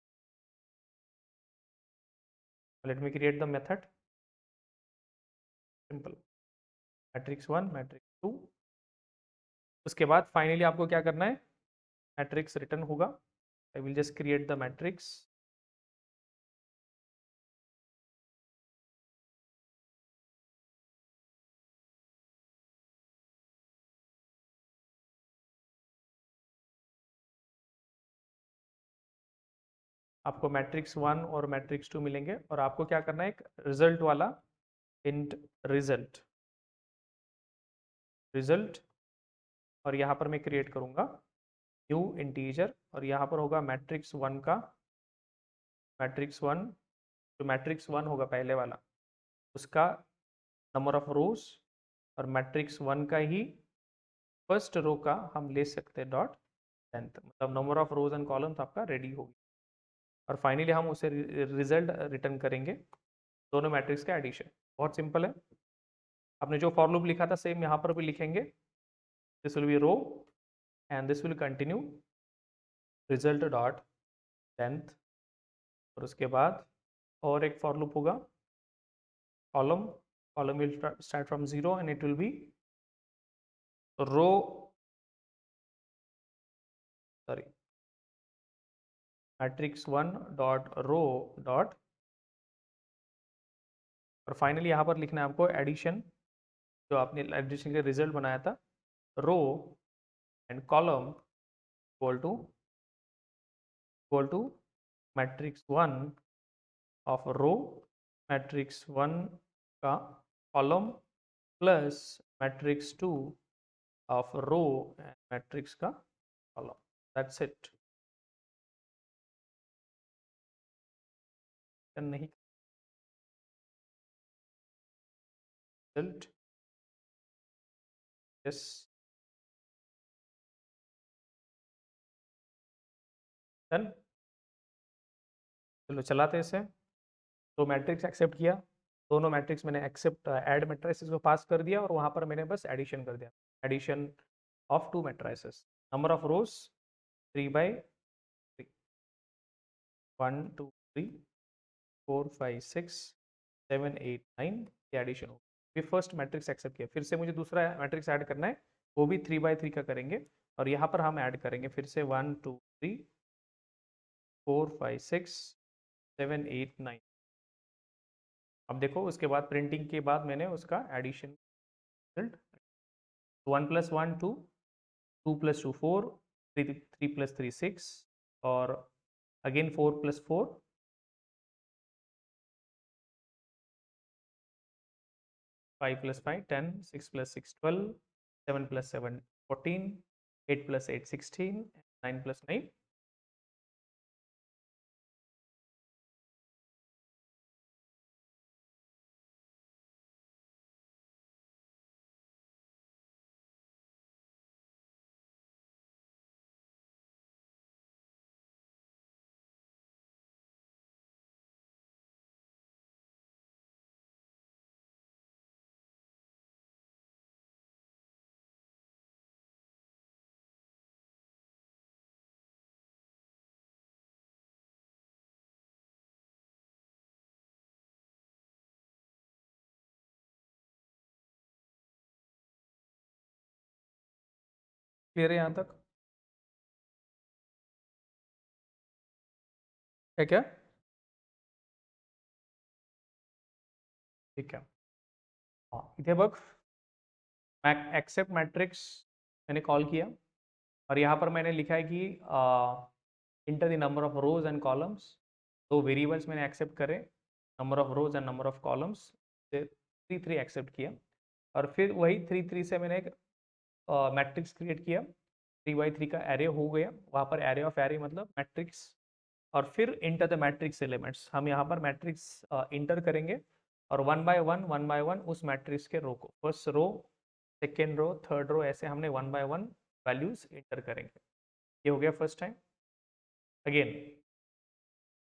Let me create the method. Simple, matrix 1 matrix 2। उसके बाद फाइनली आपको क्या करना है? मैट्रिक्स रिटर्न होगा। आई will just create the matrix. आपको मैट्रिक्स 1 और मैट्रिक्स 2 मिलेंगे और आपको क्या करना है? एक रिजल्ट वाला इंट रिजल्ट, रिजल्ट, और यहाँ पर मैं क्रिएट करूँगा न्यू इंटीजर, और यहाँ पर होगा मैट्रिक्स 1 का, मैट्रिक्स 1, जो मैट्रिक्स 1 होगा पहले वाला उसका नंबर ऑफ रोज, और मैट्रिक्स 1 का ही फर्स्ट रो का हम ले सकते हैं डॉट लेंथ, मतलब number of rows and columns आपका रेडी होगी। और फाइनली हम उसे रिजल्ट रिटर्न करेंगे, दोनों मैट्रिक्स का एडिशन। बहुत सिंपल है। आपने जो फॉर लूप लिखा था सेम यहाँ पर भी लिखेंगे। This will be row and this will continue result dot length, और उसके बाद और एक फॉर लूप होगा column, column will start from 0 and it will be row, sorry, matrix 1 dot row dot, और फाइनली यहाँ पर लिखना है आपको एडिशन, जो आपने एडिशन के रिजल्ट बनाया था, row and column equal to matrix 1 of row, matrix 1 का column plus matrix 2 of row and matrix का कॉलम। That's it. नहीं, रिजल्ट, यस, डन। चलो चलाते इसे। तो मैट्रिक्स एक्सेप्ट किया, दोनों मैट्रिक्स मैंने एक्सेप्ट ऐड मैट्रिसेस को पास कर दिया, और वहाँ पर मैंने बस एडिशन कर दिया, addition of 2 matrices, number of rows 3/3, 1 2 3 4 5 6 7 8 9, ये एडिशन हो। फिर फर्स्ट मैट्रिक्स एक्सेप्ट किया, फिर से मुझे दूसरा मैट्रिक्स ऐड करना है, वो भी 3/3 का करेंगे, और यहाँ पर हम ऐड करेंगे फिर से 1 2 3 4 5 6 7 8 9। अब देखो उसके बाद प्रिंटिंग के बाद मैंने उसका एडिशन रिजल्ट, 1 + 1 2, 2 + 2 4, 3 + 3 6, और अगेन 4 + 4, 5 + 5 10, 6 + 6 12, 7 + 7 14, 8 + 8 16, 9 + 9 क्लियर है यहाँ तक? है क्या? ठीक है। हाँ, इथे बघ, एक्सेप्ट मैट्रिक्स मैंने कॉल किया, और यहाँ पर मैंने लिखा है कि enter the number of rows and columns, दो वेरिएबल्स मैंने एक्सेप्ट करे, number of rows and number of columns से 3 3 एक्सेप्ट किया, और फिर वही 3 3 से मैंने एक मैट्रिक्स क्रिएट किया, 3/3 का एरे हो गया, वहाँ पर एरे ऑफ एरे मतलब मैट्रिक्स, और फिर इंटर द मैट्रिक्स एलिमेंट्स, हम यहाँ पर मैट्रिक्स इंटर करेंगे, और वन बाय वन उस मैट्रिक्स के रो को, first row, second row, third row, ऐसे हमने one by one values enter करेंगे। ये हो गया first time. Again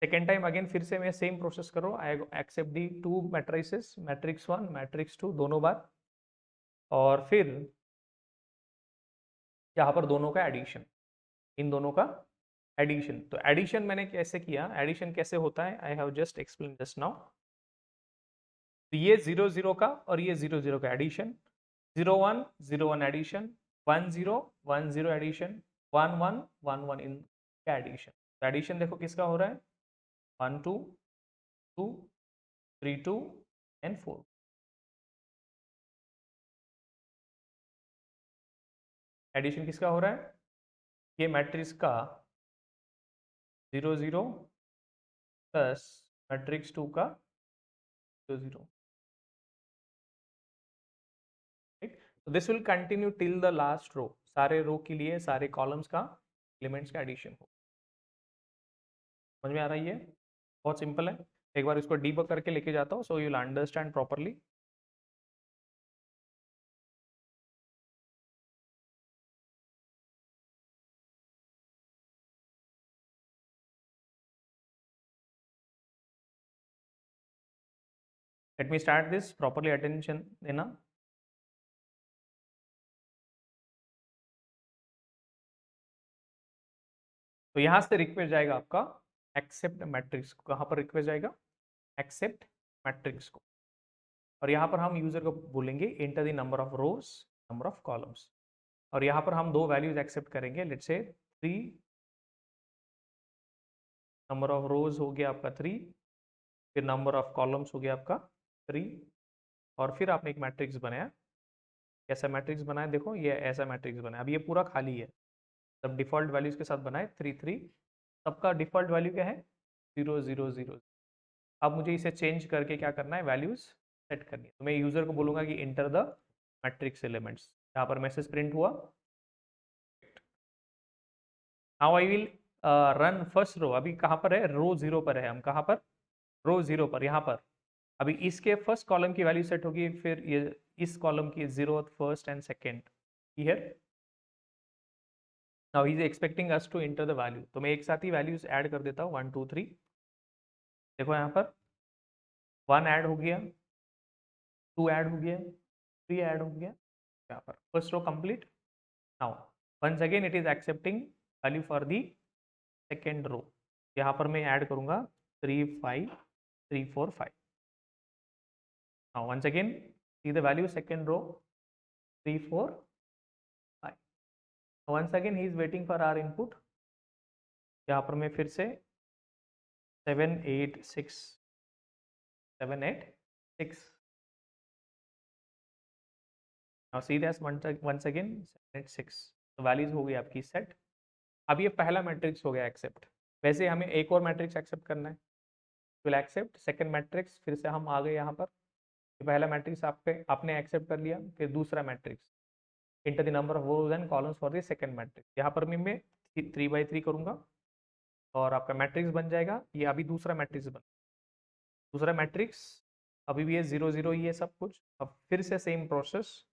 second time again फिर से मैं सेम प्रोसेस करो, I accept the two matrices, matrix one matrix two दोनों बार, और फिर यहाँ पर दोनों का एडिशन, इन दोनों का एडिशन। तो एडिशन मैंने कैसे किया, एडिशन कैसे होता है, I have just explain just now. तो ये 0 0 का और ये 0 0 का एडिशन, 0 1 0 1 एडिशन, 1 0 1 0 एडिशन, 1 1 1 1 इन का एडिशन। तो एडिशन देखो किसका हो रहा है, 1 2 2 3 2 एंड 4। एडिशन किसका हो रहा है, ये मैट्रिक्स का 0 0 प्लस मैट्रिक्स 2 का 0 0। तो this will continue till the last row, सारे रो के लिए सारे कॉलम्स का एलिमेंट्स का एडिशन हो। समझ में आ रहा है, ये बहुत सिंपल है। एक बार इसको डीबग करके लेके जाता हूँ, so you will understand properly. Let me start this, properly attention देना। तो यहाँ से रिक्वेस्ट जाएगा आपका एक्सेप्ट मैट्रिक्स को, कहाँ पर रिक्वेस्ट जाएगा, एक्सेप्ट मैट्रिक्स को, और यहाँ पर हम यूजर को बोलेंगे enter the number of rose, number of columns, और यहाँ पर हम दो वैल्यूज एक्सेप्ट करेंगे, लेट्स से 3, नंबर ऑफ रोज हो गया आपका 3, फिर नंबर ऑफ कॉलम्स हो गया आपका 3, और फिर आपने एक मैट्रिक्स बनाया। कैसा मैट्रिक्स बनाया, देखो ये ऐसा मैट्रिक्स बनाया। अब ये पूरा खाली है, सब डिफॉल्ट वैल्यूज के साथ बनाए, 3 3, सबका डिफॉल्ट वैल्यू क्या है, 0 0 0। अब मुझे इसे चेंज करके क्या करना है, वैल्यूज सेट करनी है। तो मैं यूजर को बोलूंगा कि इंटर द मैट्रिक्स एलिमेंट्स, यहाँ पर मैसेज प्रिंट हुआ। Now I will run first row. अभी कहाँ पर है, रो 0 पर है, हम कहाँ पर, रो 0 पर, यहाँ पर। अभी इसके फर्स्ट कॉलम की वैल्यू सेट होगी, फिर ये इस कॉलम की 0th, first and second here. Now he is expecting us to enter the value, तो मैं एक साथ ही वैल्यूज ऐड कर देता हूँ, 1 2 3। देखो यहाँ पर 1 ऐड हो गया, 2 ऐड हो गया, 3 ऐड हो गया, यहाँ पर first row complete. Now once again it is accepting value for the second row, यहाँ पर मैं ऐड करूंगा 3 5 3 4 5। Now once again see the value second row 3 4 5. Once again he is waiting for our input, यहाँ पर मैं फिर से 7 8 6 7 8 6। Now see this once again 7 8 6, तो वैल्यूज हो गई आपकी सेट। अब ये पहला मैट्रिक्स हो गया एक्सेप्ट। वैसे हमें एक और मैट्रिक्स एक्सेप्ट करना है, विल एक्सेप्ट सेकंड मैट्रिक्स, फिर से हम आ गए यहाँ पर, पहला मैट्रिक्स आपने एक्सेप्ट कर लिया, फिर दूसरा matrix enter the number of rows and columns for the second matrix, यहाँ पर मैं 3 बाई 3 करूंगा और आपका मैट्रिक्स बन जाएगा। ये अभी दूसरा मैट्रिक्स बन, दूसरा मैट्रिक्स अभी भी ये 0 0 ही है सब कुछ। अब फिर से same process,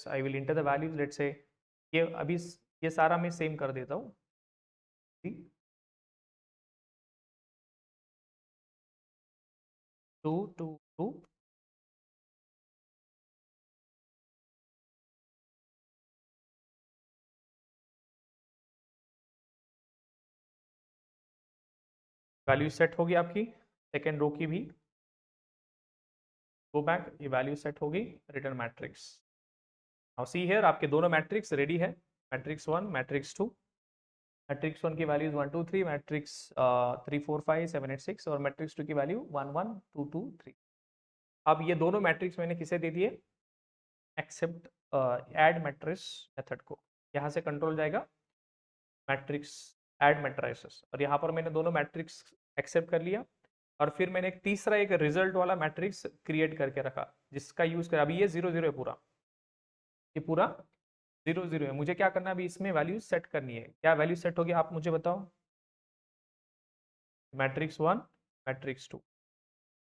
I will enter the values, let's say ये अभी ये सारा मैं सेम कर देता हूँ, 2 2 2, वैल्यू सेट होगी आपकी सेकेंड रो की भी, गो बैक, ये वैल्यू सेट होगी, return matrix. Now see here आपके दोनों मैट्रिक्स रेडी है, मैट्रिक्स 1 मैट्रिक्स 2। मैट्रिक्स 1 की वैल्यूज 1 2 3, मैट्रिक्स 3 4 5 7 8 6, और मैट्रिक्स 2 की वैल्यू 1 1 2 2 3। अब ये दोनों मैट्रिक्स मैंने किसे दे दिए, एक्सेप्ट ऐड मैट्रिक्स मेथड को। यहाँ से कंट्रोल जाएगा मैट्रिक्स ऐड मैट्रिसेस, और यहाँ पर मैंने दोनों मैट्रिक्स एक्सेप्ट कर लिया, और फिर मैंने एक तीसरा एक रिजल्ट वाला मैट्रिक्स क्रिएट करके रखा, जिसका यूज कर, अभी ये 0 0 है पूरा, ये पूरा 0 0 है। मुझे क्या करना है, अभी इसमें वैल्यू सेट करनी है। क्या वैल्यू सेट होगी आप मुझे बताओ, मैट्रिक्स 1 मैट्रिक्स 2,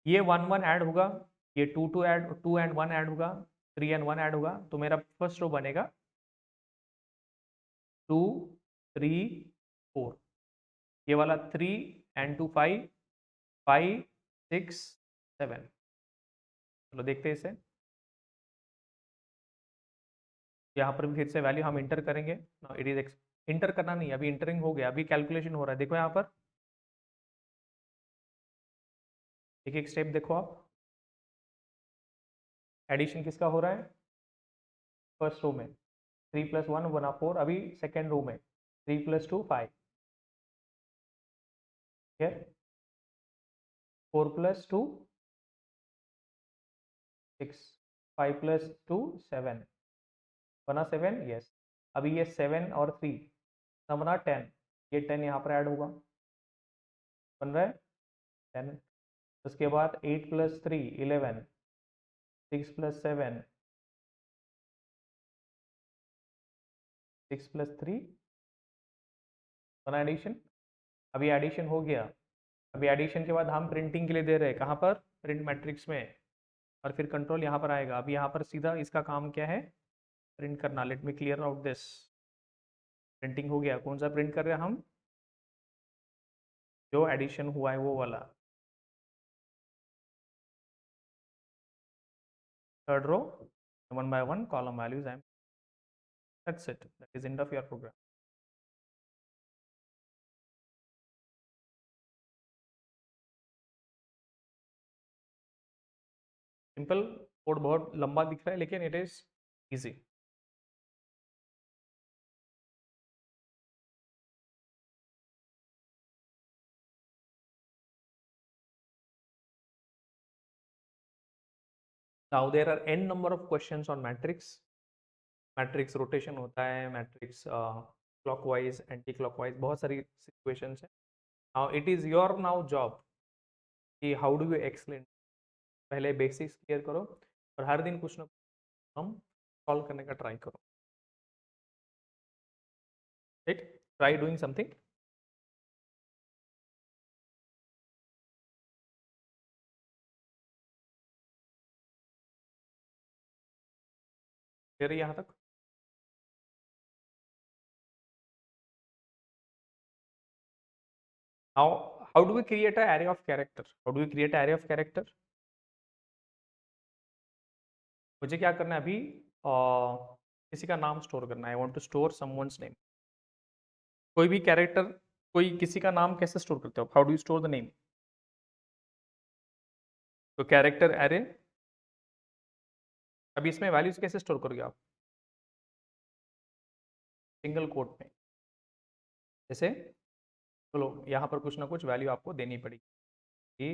ये 1 1 ऐड होगा, ये 2 2 ऐड 2 एंड 1 ऐड होगा, 3 एंड 1 ऐड होगा, तो मेरा फर्स्ट रो बनेगा 2 3 4, ये वाला 3 एंड 2 5 5 6 7। चलो देखते हैं इसे, यहाँ पर भी फिर से वैल्यू हम इंटर करेंगे। इट इज इंटर करना नहीं, अभी इंटरिंग हो गया, अभी कैलकुलेशन हो रहा है। देखो यहाँ पर एक एक स्टेप देखो आप, एडिशन किसका हो रहा है, फर्स्ट रो में 3 + 1 1 4, अभी सेकेंड रो में 3 + 2 5, ठीक है, 4 + 2 6, 5 + 2 7, बना 7, यस। अभी ये 7 और 3 बना 10, ये 10 यहाँ पर ऐड होगा, बन रहा है 10। उसके बाद 8 + 3 11, 6 + 7 6 + 3 बना एडिशन। अभी एडिशन हो गया, अभी एडिशन के बाद हम प्रिंटिंग के लिए दे रहे हैं, कहाँ पर, प्रिंट मैट्रिक्स में, और फिर कंट्रोल यहाँ पर आएगा। अभी यहाँ पर सीधा इसका काम क्या है, प्रिंट करना। Let me clear out this, printing हो गया। कौन सा प्रिंट कर रहे हैं हम, जो एडिशन हुआ है वो वाला, third row 1 by 1 column values and that's it, that is end of your program। Simple code, बहुत लंबा दिख रहा है लेकिन it is easy. Now there are n number of questions on matrix. Matrix rotation होता है, मैट्रिक्स क्लॉकवाइज एंटी क्लॉकवाइज, बहुत सारी सिचुएशंस है। Now it is your now job कि हाउ डू यू एक्सप्लेन। पहले बेसिक्स क्लियर करो और हर दिन कुछ ना कुछ हम सॉल्व करने का ट्राई करो, right, try doing something. Clear है यहाँ तक। How do we create an array of character? How do we create an array of character? मुझे क्या करना है अभी, किसी का नाम स्टोर करना है। I want to store someone's name. कोई भी कैरेक्टर, कोई किसी का नाम कैसे स्टोर करते हो, how do you store the name. तो कैरेक्टर एरे, अभी इसमें वैल्यूज कैसे स्टोर करोगे आप, सिंगल कोट में। जैसे चलो यहाँ पर कुछ ना कुछ वैल्यू आपको देनी पड़ेगी।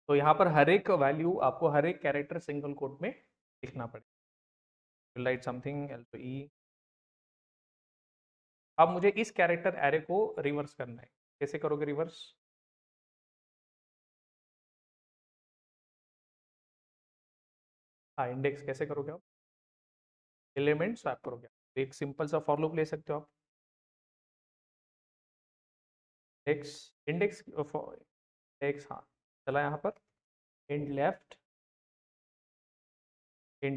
तो यहाँ पर हर एक वैल्यू आपको हर एक कैरेक्टर सिंगल कोट में लिखना पड़ेगा। राइट समथिंग एल टू ई। अब मुझे इस कैरेक्टर एरे को रिवर्स करना है, कैसे करोगे रिवर्स। हाँ, इंडेक्स कैसे करोगे आप, एलिमेंट स्वैप करोगे। एक सिंपल सा फॉर लूप ले सकते हो आप। इंडेक्स इंडेक्स इंडेक्स, हाँ चला यहाँ पर, int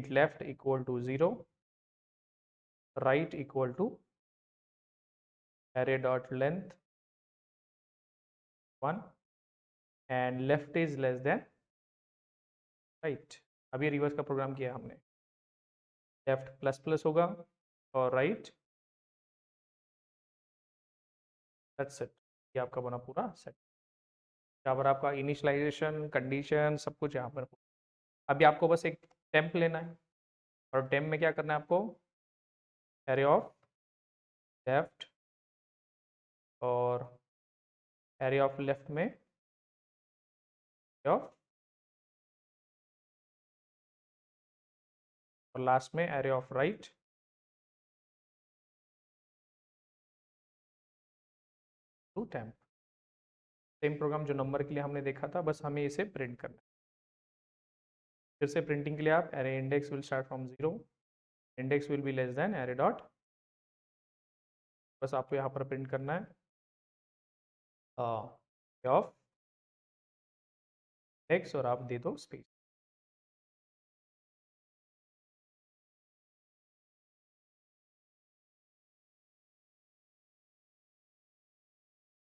left equal to 0, right equal to array dot length 1 and left is less than right। अभी रिवर्स का प्रोग्राम किया हमने, लेफ्ट प्लस प्लस होगा और राइट दैट्स इट। ये आपका बना पूरा सेट। यहाँ पर आपका इनिशियलाइजेशन कंडीशन सब कुछ यहाँ पर। अभी आपको बस एक टेम्प लेना है और टेम्प में क्या करना है आपको, एरे ऑफ लेफ्ट और एरे ऑफ लेफ्ट में ऑफ, और लास्ट में array of right to temp. Same program जो नंबर के लिए हमने देखा था, बस हमें इसे प्रिंट करना है। फिर से प्रिंटिंग के लिए आप array index will start from 0, index will be less than array dot बस आपको यहाँ पर प्रिंट करना है ऑफ एक्स और आप दे दो space.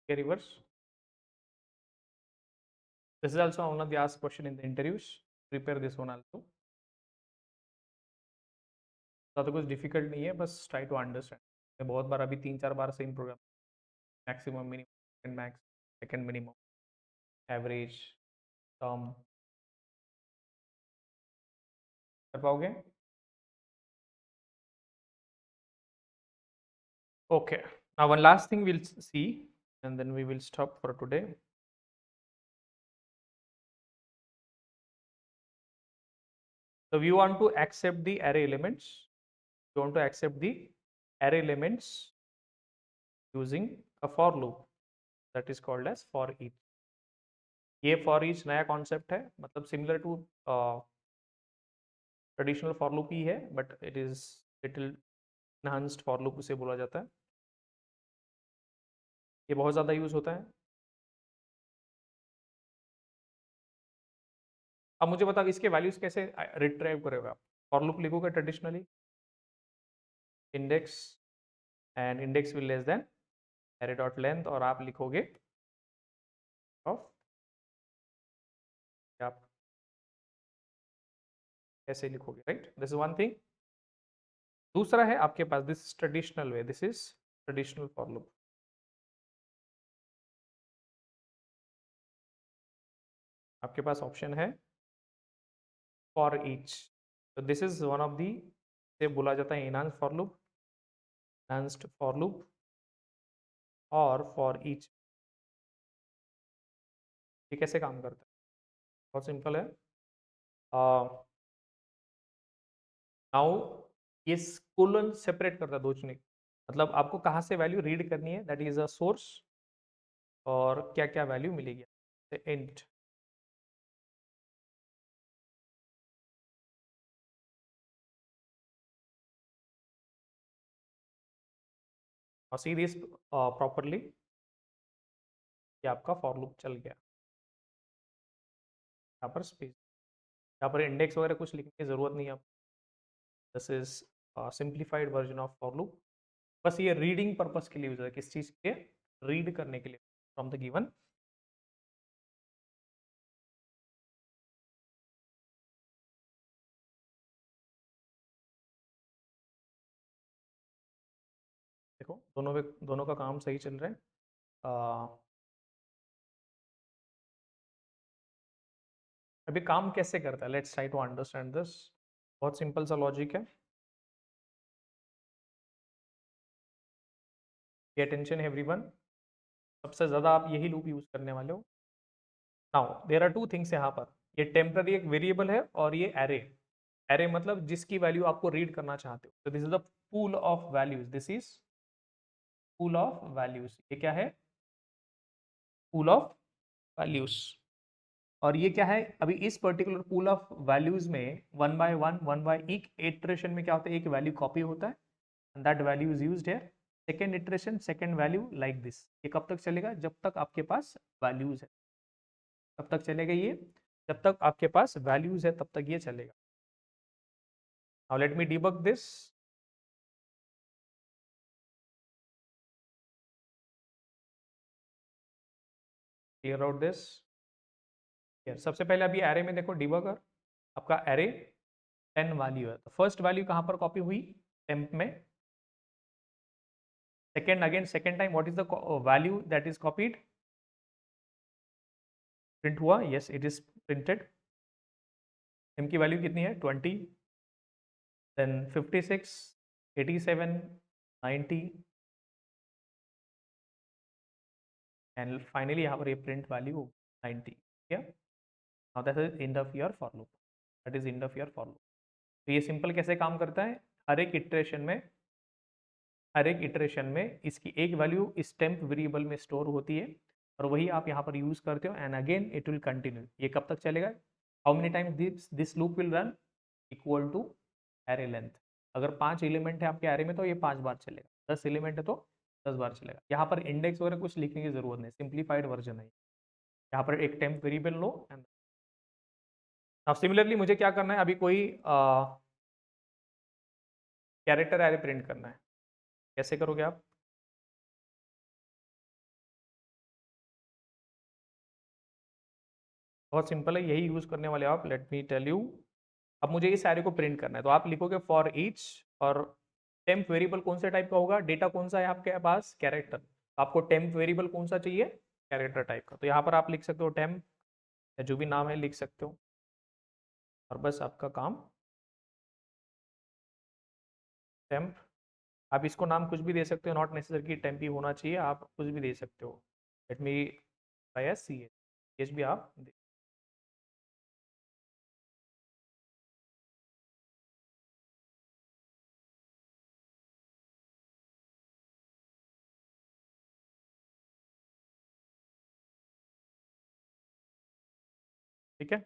Reverse, this is also one of the asked question in the interviews, prepare this one also। ज़्यादा कुछ डिफिकल्ट नहीं है, बस ट्राई टू अंडरस्टैंड। मैं बहुत बार अभी 3-4 बार same program, maximum minimum, second max, second minimum, average, term, कर पाओगे? Okay, now one last thing we'll see and then we will stop for today। So we want to accept the array elements, we want to accept the array elements using a for loop that is called as for each। ये for each नया concept है, मतलब similar to traditional for loop ही है, but it is little enhanced for loop उसे बोला जाता है। ये बहुत ज़्यादा यूज होता है। अब मुझे बताओ इसके वैल्यूज कैसे रिट्राइव करोगे आप? फॉर लूप लिखोगे traditionally, index and index will less than array dot length, और आप लिखोगे ऑफ, आप ऐसे लिखोगे, right? This is one thing. दूसरा है आपके पास this traditional way, this is traditional for loop. आपके पास ऑप्शन है फॉर ईच, तो this is one of the, से बोला जाता है enhanced for loop, enhanced for loop और फॉर ईच। ये कैसे काम करता है? बहुत सिंपल है। नाउ ये कोलन सेपरेट करता है दो चीजें, मतलब आपको कहाँ से वैल्यू रीड करनी है, दैट इज अ सोर्स, और क्या क्या वैल्यू मिलेगी इंट। और सी दिस प्रॉपरली, ये आपका फॉर लूप चल गया। यहाँ पर स्पेस, यहाँ पर इंडेक्स वगैरह कुछ लिखने की जरूरत नहीं है। This is simplified version of for loop. बस ये रीडिंग पर्पस के लिए यूज है, किस चीज के? रीड करने के लिए फ्रॉम द गिवन। देखो दोनों का काम सही चल रहा है। अभी काम कैसे करता है, let's try to understand this. बहुत सिंपल सा लॉजिक है। पे अटेंशन एवरीवन, सबसे ज्यादा आप यही लूप यूज करने वाले हो। Now there are two things यहाँ पर, ये टेम्पररी एक वेरिएबल है और ये एरे। एरे मतलब जिसकी वैल्यू आपको रीड करना चाहते हो। तो this is the pool of values, this is pool of values. ये क्या है? Pool of values. और ये क्या है? अभी इस पर्टिकुलर पूल ऑफ वैल्यूज में वन बाय एक इटरेशन में क्या होता है, एक वैल्यू कॉपी होता है and that value is used here. Second iteration second value like this. ये कब तक चलेगा? जब तक आपके पास वैल्यूज है तब तक चलेगा ये, जब तक आपके पास वैल्यूज है तब तक ये चलेगा। Now let me debug this. Clear out this. सबसे पहले अभी एरे में देखो, डिबगर आपका एरे 10 वैल्यू है, तो फर्स्ट वैल्यू कहां पर कॉपी हुई? टेम्प में। Second, again second time what is the value that is copied? Print हुआ, yes it is printed. M की वैल्यू कितनी है? 20, देन 56, 87, 90 एंड फाइनली यहाँ पर ये प्रिंट वैल्यू 90। क्या? Now that is end of your for loop, that is end of your for loop. तो ये सिंपल कैसे काम करता है? हर एक इटरेशन में, हर एक इटरेशन में इसकी एक वैल्यू इस टेम्प वेरिएबल में स्टोर होती है और वही आप यहाँ पर यूज करते हो and again it will continue. ये कब तक चलेगा? How many times this loop will run? Equal to array length. अगर 5 एलिमेंट है आपके एरे में तो ये 5 बार चलेगा, 10 एलिमेंट है तो 10 बार चलेगा। यहाँ पर इंडेक्स वगैरह कुछ लिखने की जरूरत नहीं, सिंप्लीफाइड वर्जन है। यहाँ पर एक टेम्प वेरिएबल लो एंड अब सिमिलरली मुझे क्या करना है, अभी कोई कैरेक्टर एरे प्रिंट करना है। कैसे करोगे आप? बहुत सिंपल है, यही यूज करने वाले हो आप। Let me tell you. अब मुझे इस एरे को प्रिंट करना है, तो आप लिखोगे फॉर ईच, और टेम्प वेरिएबल कौन से टाइप का होगा, डेटा कौन सा है आपके पास, कैरेक्टर। आपको टेम्प वेरिएबल कौन सा चाहिए, कैरेक्टर टाइप का। तो यहाँ पर आप लिख सकते हो टेम्प, या जो भी नाम है लिख सकते हो, और बस आपका काम टेम्प। आप इसको नाम कुछ भी दे सकते हो, नॉट नेसेसरी कि टेम्प ही होना चाहिए, आप कुछ भी दे सकते हो। Let me try S C H भी आप ठीक है।